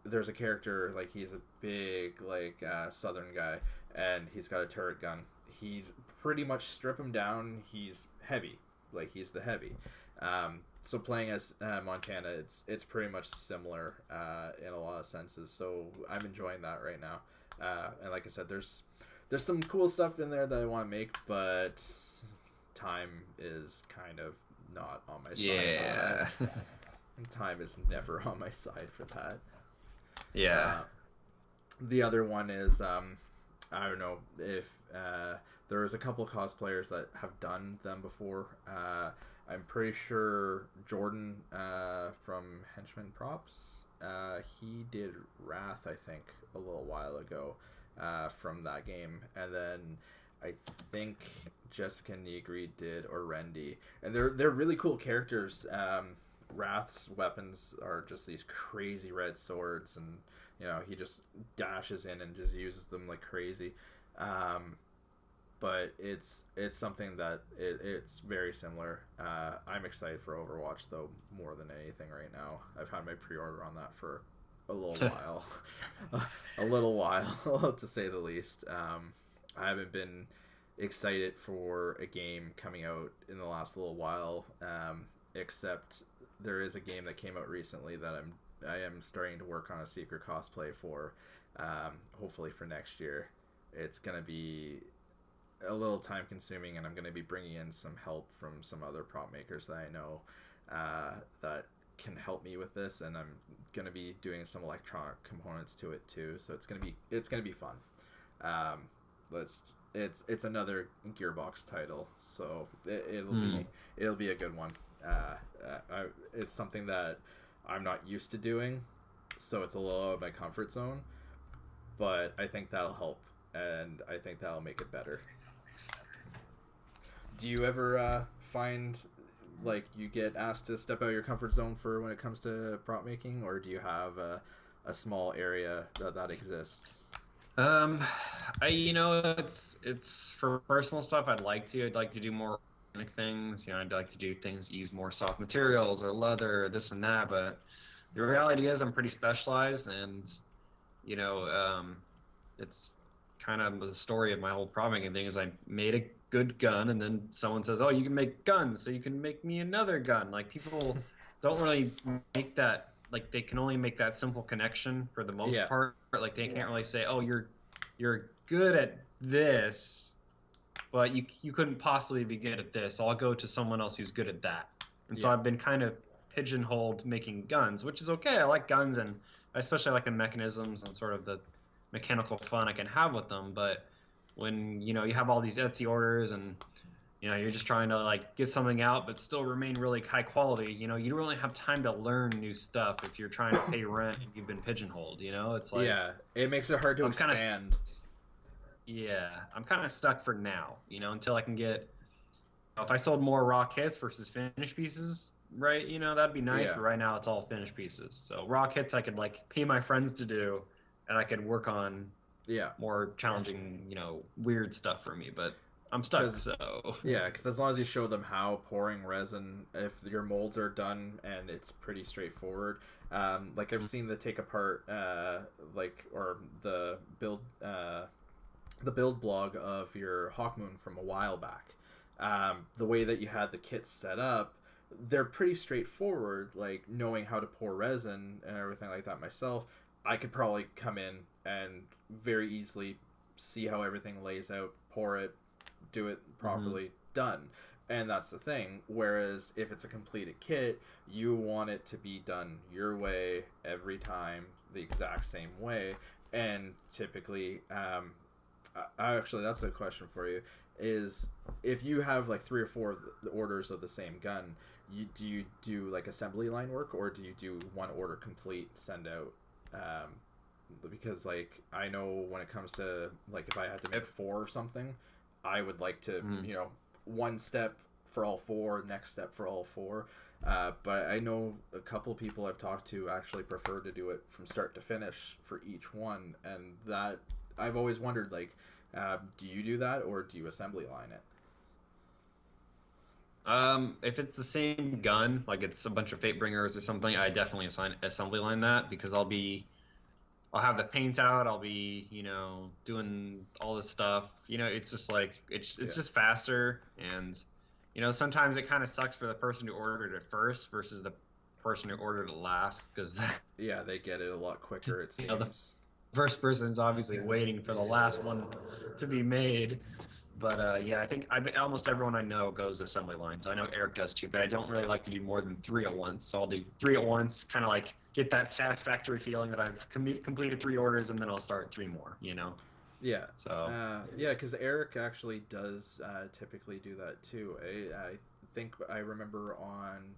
there's a character, he's a big southern guy and he's got a turret gun. He pretty much strip him down, he's heavy, he's the heavy. So playing as Montana, it's pretty much similar in a lot of senses. So I'm enjoying that right now. And like I said, there's some cool stuff in there that I want to make, but time is kind of not on my side for that. Time is never on my side for that. Yeah. The other one is I don't know if there was a couple of cosplayers that have done them before. I'm pretty sure Jordan from Henchman Props, he did Wrath, I think, a little while ago from that game. And then I think Jessica Negri did Orendi. And they're really cool characters. Wrath's weapons are just these crazy red swords, and he just dashes in and just uses them like crazy. But it's something that it's very similar. I'm excited for Overwatch though more than anything right now. I've had my pre-order on that for a little while, a little while to say the least. I haven't been excited for a game coming out in the last little while, except there is a game that came out recently that I am starting to work on a secret cosplay for, hopefully for next year. It's gonna be a little time consuming, and I'm going to be bringing in some help from some other prop makers that I know that can help me with this, and I'm going to be doing some electronic components to it too, so it's going to be fun. It's another Gearbox title, so Hmm. it'll be a good one. It's something that I'm not used to doing, so it's a little out of my comfort zone. But I think that'll help, and I think that'll make it better. Do you ever find like you get asked to step out of your comfort zone for when it comes to prop making, or do you have a small area that exists? Um, it's for personal stuff. I'd like to do more organic things. I'd like to do things that use more soft materials or leather, or this and that. But the reality is, I'm pretty specialized, and you know, um, it's kind of the story of my whole prop making thing. Is I made a good gun, and then someone says, "Oh, you can make guns, so you can make me another gun." Like people don't really make that. Like they can only make that simple connection for the most Yeah, part. Like they can't really say, "Oh, you're good at this, but you couldn't possibly be good at this. So I'll go to someone else who's good at that." And so yeah, I've been kind of pigeonholed making guns, which is okay. I like guns, and I especially like the mechanisms and sort of the mechanical fun I can have with them. But when you have all these Etsy orders and you're just trying to like get something out but still remain really high quality, you don't really have time to learn new stuff if you're trying to pay rent and you've been pigeonholed. It's like yeah. It makes it hard to I'm kind of expand. yeah, I'm kind of stuck for now, until I can get. If I sold more raw kits versus finished pieces, right? That'd be nice. Yeah, But right now, it's all finished pieces. So raw kits, I could like pay my friends to do, and I could work on yeah. more challenging, weird stuff for me. But I'm stuck. Because So yeah, because as long as you show them how pouring resin, if your molds are done and it's pretty straightforward, like I've seen the take apart, like or the build blog of your Hawkmoon from a while back. The way that you had the kits set up, they're pretty straightforward. Like knowing how to pour resin and everything like that myself, I could probably come in and very easily see how everything lays out, pour it, do it hmm properly, done. And that's the thing. Whereas if it's a completed kit, you want it to be done your way every time, the exact same way. And typically, actually, that's a question for you. Is if you have like three or four of the orders of the same gun, you do like assembly line work, or do you do one order complete send out? Because like I know when it comes to like if I had to make if four or something, I would like to mhm. one step for all four, next step for all four. But I know a couple people I've talked to actually prefer to do it from start to finish for each one, and that I've always wondered like, do you do that or do you assembly line it? If it's the same gun, like it's a bunch of Fate Bringers or something, I definitely assign assembly line that because I'll have the paint out. I'll be, doing all this stuff. It's just like it's Yeah, just faster, and sometimes it kind of sucks for the person who ordered it first versus the person who ordered it last because yeah, they get it a lot quicker. It the seems. first person's obviously waiting for the last one to be made. But yeah, I think almost everyone I know goes assembly lines. I know Eric does too, but I don't really like to do more than three at once. So I'll do three at once, kind of like get that satisfactory feeling that I've completed three orders, and then I'll start three more. Yeah. So Yeah, because Eric actually does typically do that too. I think I remember on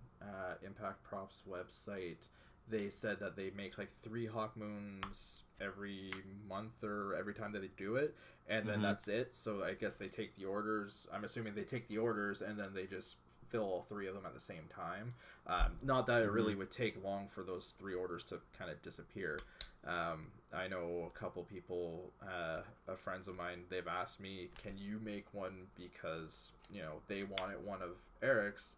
Impact Props website they said that they make like three Hawk Moons every month or every time that they do it, and then hmm that's it. So I guess they take the orders. I'm assuming they take the orders and then they just fill all three of them at the same time. Not that it hmm really would take long for those three orders to kind of disappear. I know a couple people, friends of mine, they've asked me, "Can you make one?" Because they wanted one of Eric's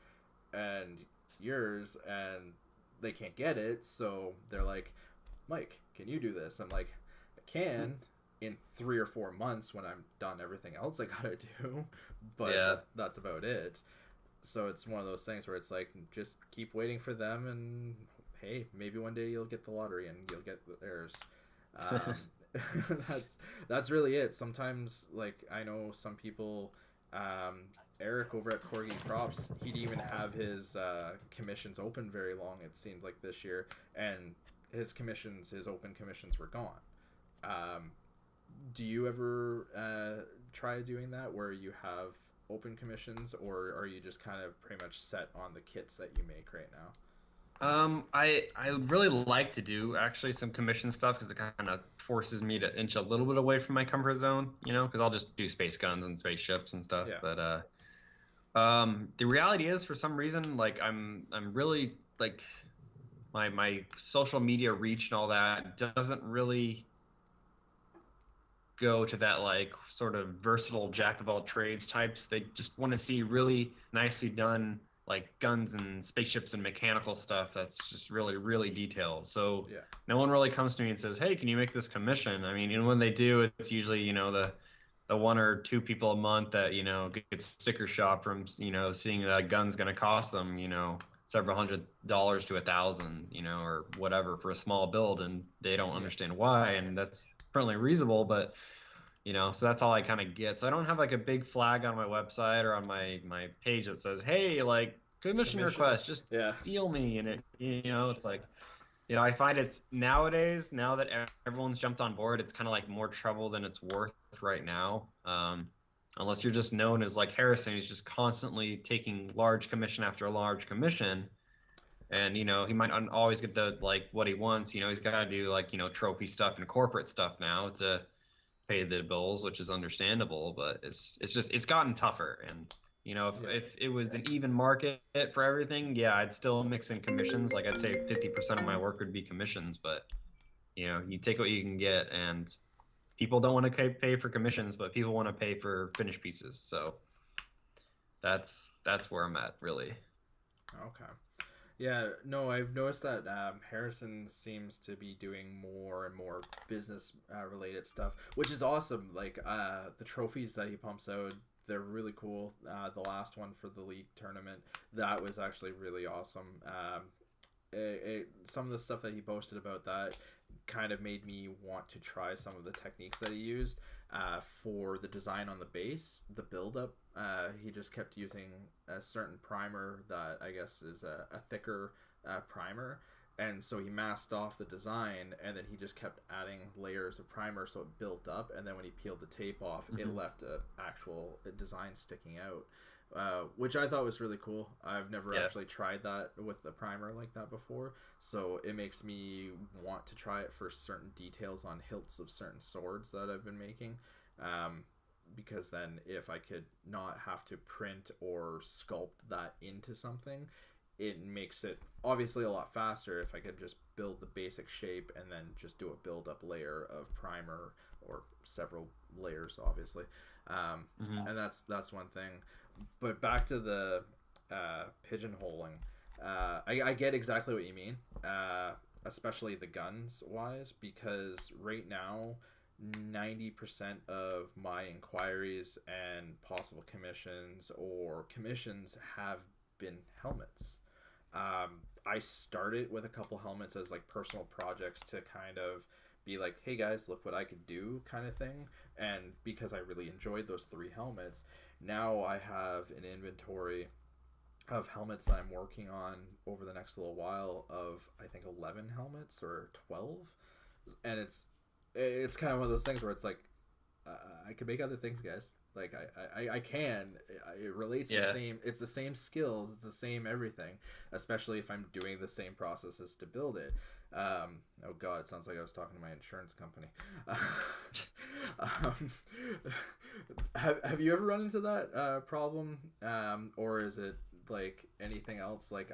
and yours, and they can't get it, so they're like, "Mike, can you do this?" I'm like, "I can." In 3 or 4 months, when I'm done everything else I gotta do, but yeah. that's about it. So it's one of those things where it's like just keep waiting for them, and hey, maybe one day you'll get the lottery and you'll get theirs. um, that's really it. Sometimes like I know some people, um, Eric over at Corgi Props, he'd even have his commissions open very long, it seemed like this year, and his open commissions were gone. um, do you ever try doing that where you have open commissions, or are you just kind of pretty much set on the kits that you make right now? I would really like to do actually some commission stuff because it kind of forces me to inch a little bit away from my comfort zone, you know, because I'll just do space guns and spaceships and stuff. Yeah. But the reality is, for some reason, like I'm really like my social media reach and all that doesn't really go to that like sort of versatile jack of all trades types. They just want to see really nicely done like guns and spaceships and mechanical stuff that's just really really detailed. So Yeah. no one really comes to me and says, "Hey, can you make this commission?" I mean, and when they do, it's usually the one or two people a month that get sticker shock from seeing that a gun's going to cost them several $100s to $1,000 or whatever for a small build, and they don't Yeah. understand why, and that's certainly reasonable, but so that's all I kind of get. So I don't have like a big flag on my website or on my page that says, "Hey, like commission Commission. request, just Yeah. deal me." And it's like, I find it's nowadays, now that everyone's jumped on board, it's kind of like more trouble than it's worth right now. Unless you're just known as like Harrison, who's just constantly taking large commission after large commission, and he might not always get the like what he wants. He's got to do like trophy stuff and corporate stuff now to pay the bills, which is understandable, but it's gotten tougher. And Yeah. if it was an even market for everything, yeah, I'd still mix in commissions. Like I'd say 50% of my work would be commissions, but you take what you can get, and people don't want to pay for commissions, but people want to pay for finished pieces. So that's where I'm at, really. Okay. Yeah, no, I've noticed that Harrison seems to be doing more and more business related stuff, which is awesome. Like the trophies that he pumps out, they're really cool. The last one for the league tournament, that was actually really awesome. Some of the stuff that he posted about that kind of made me want to try some of the techniques that he used for the design on the base, the build-up. He just kept using a certain primer that I guess is a thicker primer, and so he masked off the design, and then he just kept adding layers of primer so it built up, and then when he peeled the tape off, it left a actual design sticking out. Which I thought was really cool. I've never actually tried that with the primer like that before, so it makes me want to try it for certain details on hilts of certain swords that I've been making, because then if I could not have to print or sculpt that into something, it makes it obviously a lot faster if I could just build the basic shape and then just do a build up layer of primer or several layers, obviously. And that's one thing. But back to the pigeonholing. I get exactly what you mean, especially the guns wise, because right now 90% of my inquiries and possible commissions have been helmets. I started with a couple helmets as like personal projects to kind of be like, hey guys, look what I could do kind of thing. And because I really enjoyed those 3 helmets, now I have an inventory of helmets that I'm working on over the next little while of I think 11 helmets or 12. And it's kind of one of those things where it's like, I can make other things, guys. Like I can. It relates the same. It's the same skills. It's the same everything. Especially if I'm doing the same processes to build it. Oh God, it sounds like I was talking to my insurance company. Have you ever run into that problem, or is it like anything else? Like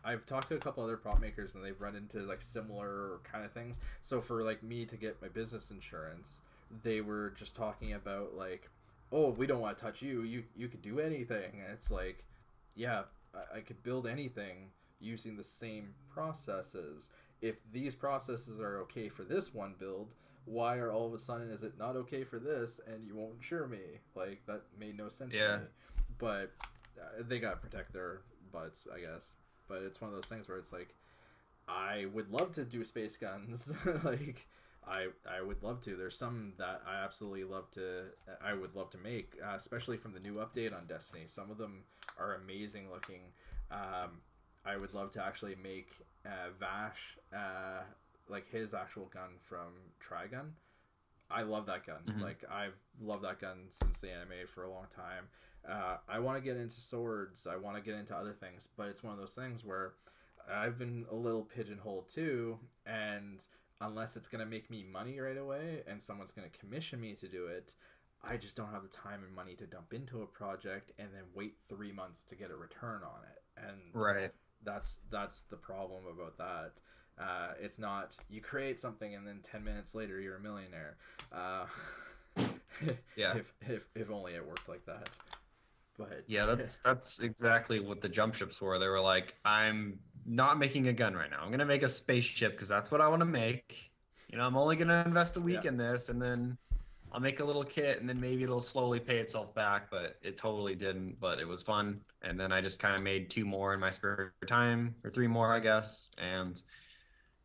I've talked to a couple other prop makers and they've run into like similar kind of things. So for like me to get my business insurance, they were just talking about like, oh, we don't want to touch you. You could do anything. And it's like, yeah, I could build anything using the same processes. If these processes are okay for this one build, why are all of a sudden is it not okay for this and you won't insure me? Like that made no sense to me. But they gotta protect their butts, I guess. But it's one of those things where it's like, I would love to do space guns. Like I would love to. There's some that I absolutely I would love to make, especially from the new update on Destiny. Some of them are amazing looking. I would love to actually make Vash, like his actual gun from Trigun. I love that gun. Mm-hmm. Like, I've loved that gun since the anime for a long time. I want to get into swords. I want to get into other things, but it's one of those things where I've been a little pigeonholed too, and unless it's going to make me money right away and someone's going to commission me to do it, I just don't have the time and money to dump into a project and then wait 3 months to get a return on it. And Right. that's the problem about that. It's not you create something and then 10 minutes later you're a millionaire. Uh, Yeah. if only it worked like that. But Yeah, that's exactly what the jump ships were. They were like, I'm not making a gun right now. I'm gonna make a spaceship because that's what I want to make. I'm only gonna invest a yeah, week in this, and then I'll make a little kit, and then maybe it'll slowly pay itself back. But it totally didn't. But it was fun, and then I just kind of made 2 more in my spare time, or 3 more, I guess, and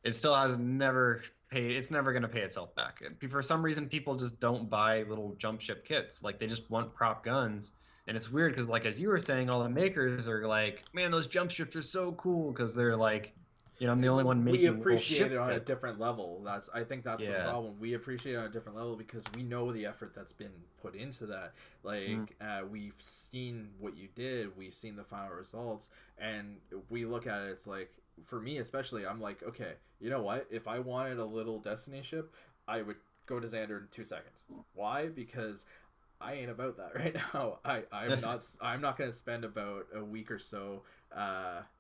it still has never paid. It's never gonna pay itself back. For some reason, people just don't buy little jump ship kits. Like they just want prop guns. And it's weird because, like, as you were saying, all the makers are like, man, those jump ships are so cool because they're like, I'm the only one we making little appreciate it ship on a kits. different level. I think that's the Yeah. problem. We appreciate it on a different level because we know the effort that's been put into that. Mm, Like, we've seen what you did, we've seen the final results, and we look at it. It's like, for me especially, I'm like, okay, you know what? If I wanted a little Destiny ship, I would go to Xander in 2 seconds. Why? Because I ain't about that right now. I'm not gonna spend about a week or so,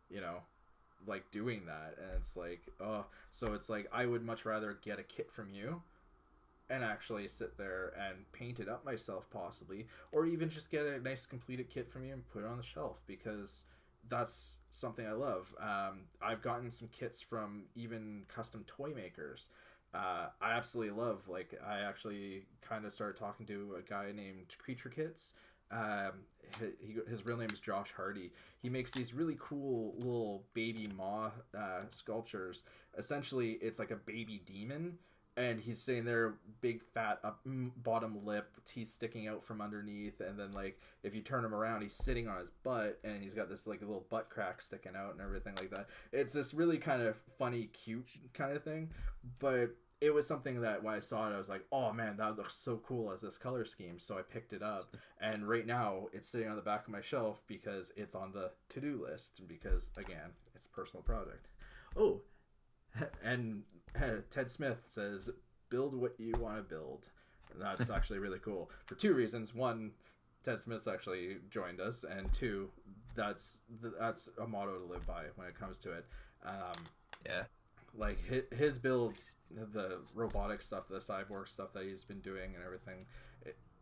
you know, like doing that. And it's like, oh, so it's like I would much rather get a kit from you and actually sit there and paint it up myself possibly, or even just get a nice completed kit from you and put it on the shelf, because that's something I love. I've gotten some kits from even custom toy makers. I absolutely love, like, I actually kind of started talking to a guy named Creature Kits. His real name is Josh Hardy. He makes these really cool little baby maw sculptures. Essentially, it's like a baby demon, and he's sitting there, big fat up bottom lip, teeth sticking out from underneath, and then, like, if you turn him around, he's sitting on his butt, and he's got this, like, a little butt crack sticking out and everything like that. It's this really kind of funny, cute kind of thing, but it was something that when I saw it, I was like, oh man, that looks so cool as this color scheme. So I picked it up, and right now it's sitting on the back of my shelf because it's on the to-do list, because again, it's a personal project. Oh, and Ted Smith says, build what you want to build. And that's actually really cool for two reasons. One, Ted Smith's actually joined us, and two, that's a motto to live by when it comes to it. yeah. Like his builds, the robotic stuff, the cyborg stuff that he's been doing and everything,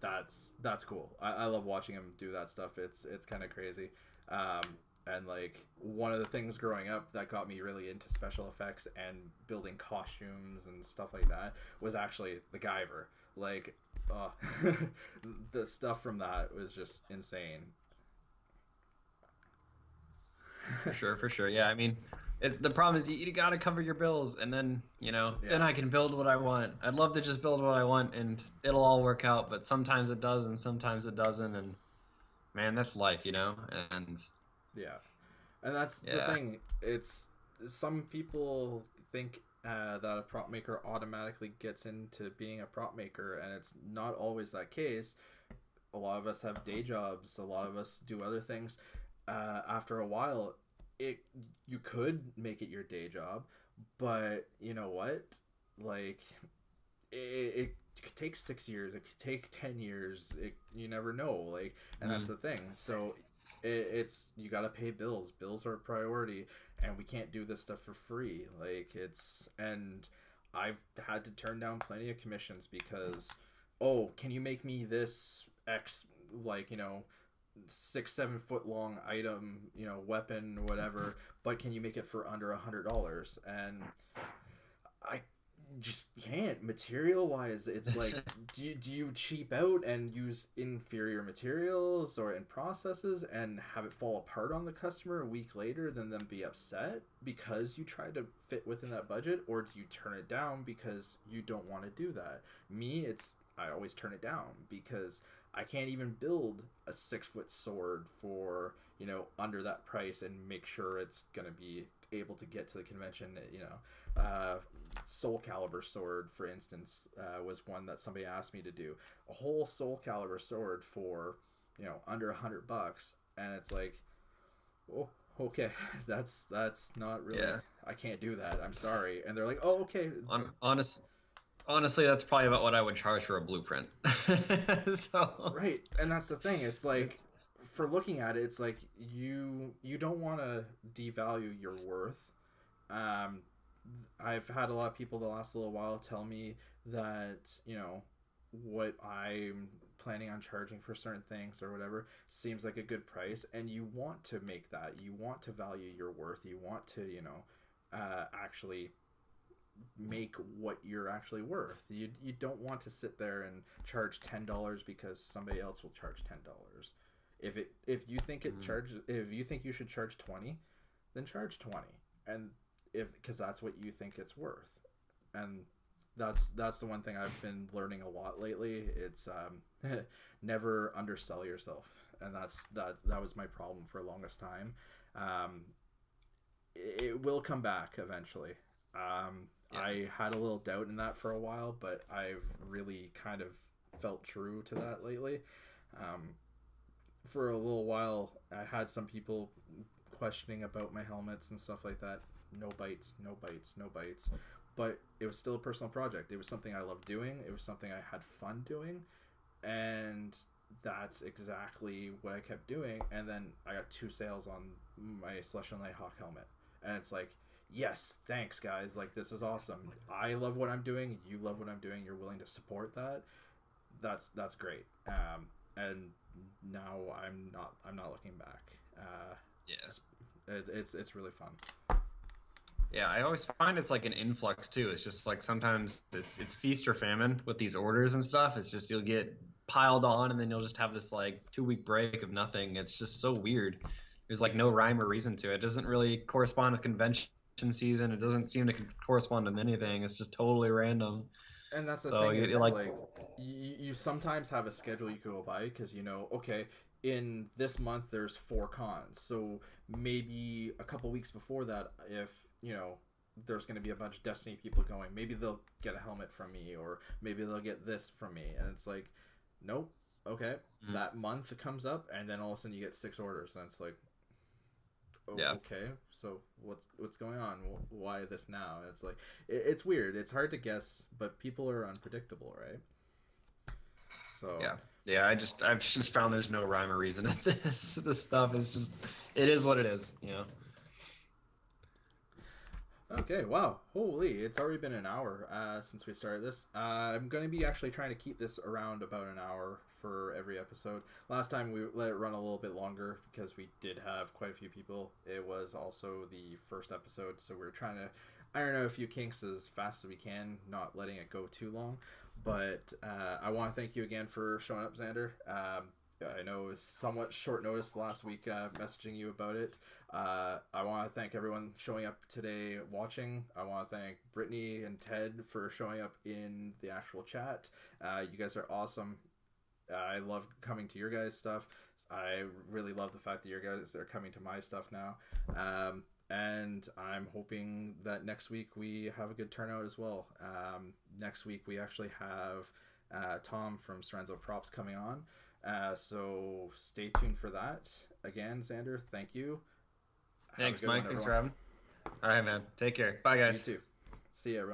that's cool. I love watching him do that stuff. It's kind of crazy. And like, one of the things growing up that got me really into special effects and building costumes and stuff like that was actually the Guyver. Like, the stuff from that was just insane. For sure. Yeah, I mean, the problem is you got to cover your bills, and then then Yeah. I can build what I want. I'd love to just build what I want, and it'll all work out. But sometimes it does, and sometimes it doesn't, and man, that's life. And Yeah, and that's the yeah, thing. It's some people think that a prop maker automatically gets into being a prop maker, and it's not always that case. A lot of us have day jobs. A lot of us do other things. After a while, it you could make it your day job, but you know what? Like, it could take 6 years. It could take 10 years. You never know. Like, and that's mm, the thing. So it's you got to pay bills. Bills are a priority, and we can't do this stuff for free. Like, and I've had to turn down plenty of commissions because, oh, can you make me this X, like, 6 7 foot long item, weapon, whatever, but can you make it for under $100? And I just can't. Material wise, it's like, do you cheap out and use inferior materials or in processes and have it fall apart on the customer a week later, then them be upset because you tried to fit within that budget? Or do you turn it down because you don't want to do that? Me, I always turn it down because I can't even build a 6 foot sword for under that price and make sure it's gonna be able to get to the convention. Soul Calibur sword, for instance, was one that somebody asked me to do. A whole Soul Calibur sword for, under $100, and it's like, oh, okay, that's not really. Yeah. I can't do that. I'm sorry. And they're like, oh, okay. Honestly, that's probably about what I would charge for a blueprint. So Right, and that's the thing. It's like, it's for looking at it, it's like you don't want to devalue your worth. Um, I've had a lot of people the last little while tell me that what I'm planning on charging for certain things or whatever seems like a good price, and you want to make that. You want to value your worth. You want to actually make what you're actually worth. You don't want to sit there and charge $10 because somebody else will charge $10. If you think if you think you should charge 20, then charge 20. And because that's what you think it's worth. And that's the one thing I've been learning a lot lately. It's never undersell yourself. And that was my problem for the longest time. It will come back eventually. I had a little doubt in that for a while, but I've really kind of felt true to that lately. For a little while, I had some people questioning about my helmets and stuff like that. No bites, no bites, no bites. But it was still a personal project. It was something I loved doing. It was something I had fun doing. And that's exactly what I kept doing. And then I got 2 sales on my Celestial Nighthawk helmet. And it's like, yes, thanks guys, like this is awesome. I love what I'm doing, you love what I'm doing, you're willing to support that. That's great. And now I'm not looking back. Yeah. It's really fun. Yeah, I always find it's like an influx too. It's just like sometimes it's feast or famine with these orders and stuff. It's just you'll get piled on and then you'll just have this like 2-week break of nothing. It's just so weird. There's like no rhyme or reason to it. It doesn't really correspond with convention season. It doesn't seem to correspond to anything. It's just totally random. And that's the So thing, you is like, you sometimes have a schedule you can go by because okay, in this month there's 4 cons, so maybe a couple weeks before that, if there's going to be a bunch of Destiny people going, maybe they'll get a helmet from me, or maybe they'll get this from me, and it's like, nope, okay, that month it comes up, and then all of a sudden you get 6 orders, and it's like, oh, yeah. okay, so what's going on? Why this now? It's like, it's weird. It's hard to guess, but people are unpredictable, right? So yeah. I've just found there's no rhyme or reason at this. This stuff is just, it is what it is. Okay, wow, holy, it's already been an hour since we started this. I'm going to be actually trying to keep this around about an hour for every episode. Last time we let it run a little bit longer because we did have quite a few people. It was also the first episode, so we're trying to iron out a few kinks as fast as we can, not letting it go too long. But I want to thank you again for showing up, Zander. I know it was somewhat short notice last week messaging you about it. I want to thank everyone showing up today watching. I want to thank Brittany and Ted for showing up in the actual chat. You guys are awesome. I love coming to your guys' stuff. I really love the fact that your guys are coming to my stuff now. And I'm hoping that next week we have a good turnout as well. Next week we actually have Tom from Zander of Zprops coming on. So stay tuned for that. Again, Zander, thank you. Thanks, Mike. Thanks for having me. All right, man. Take care. Bye, guys. You too. See ya, everyone.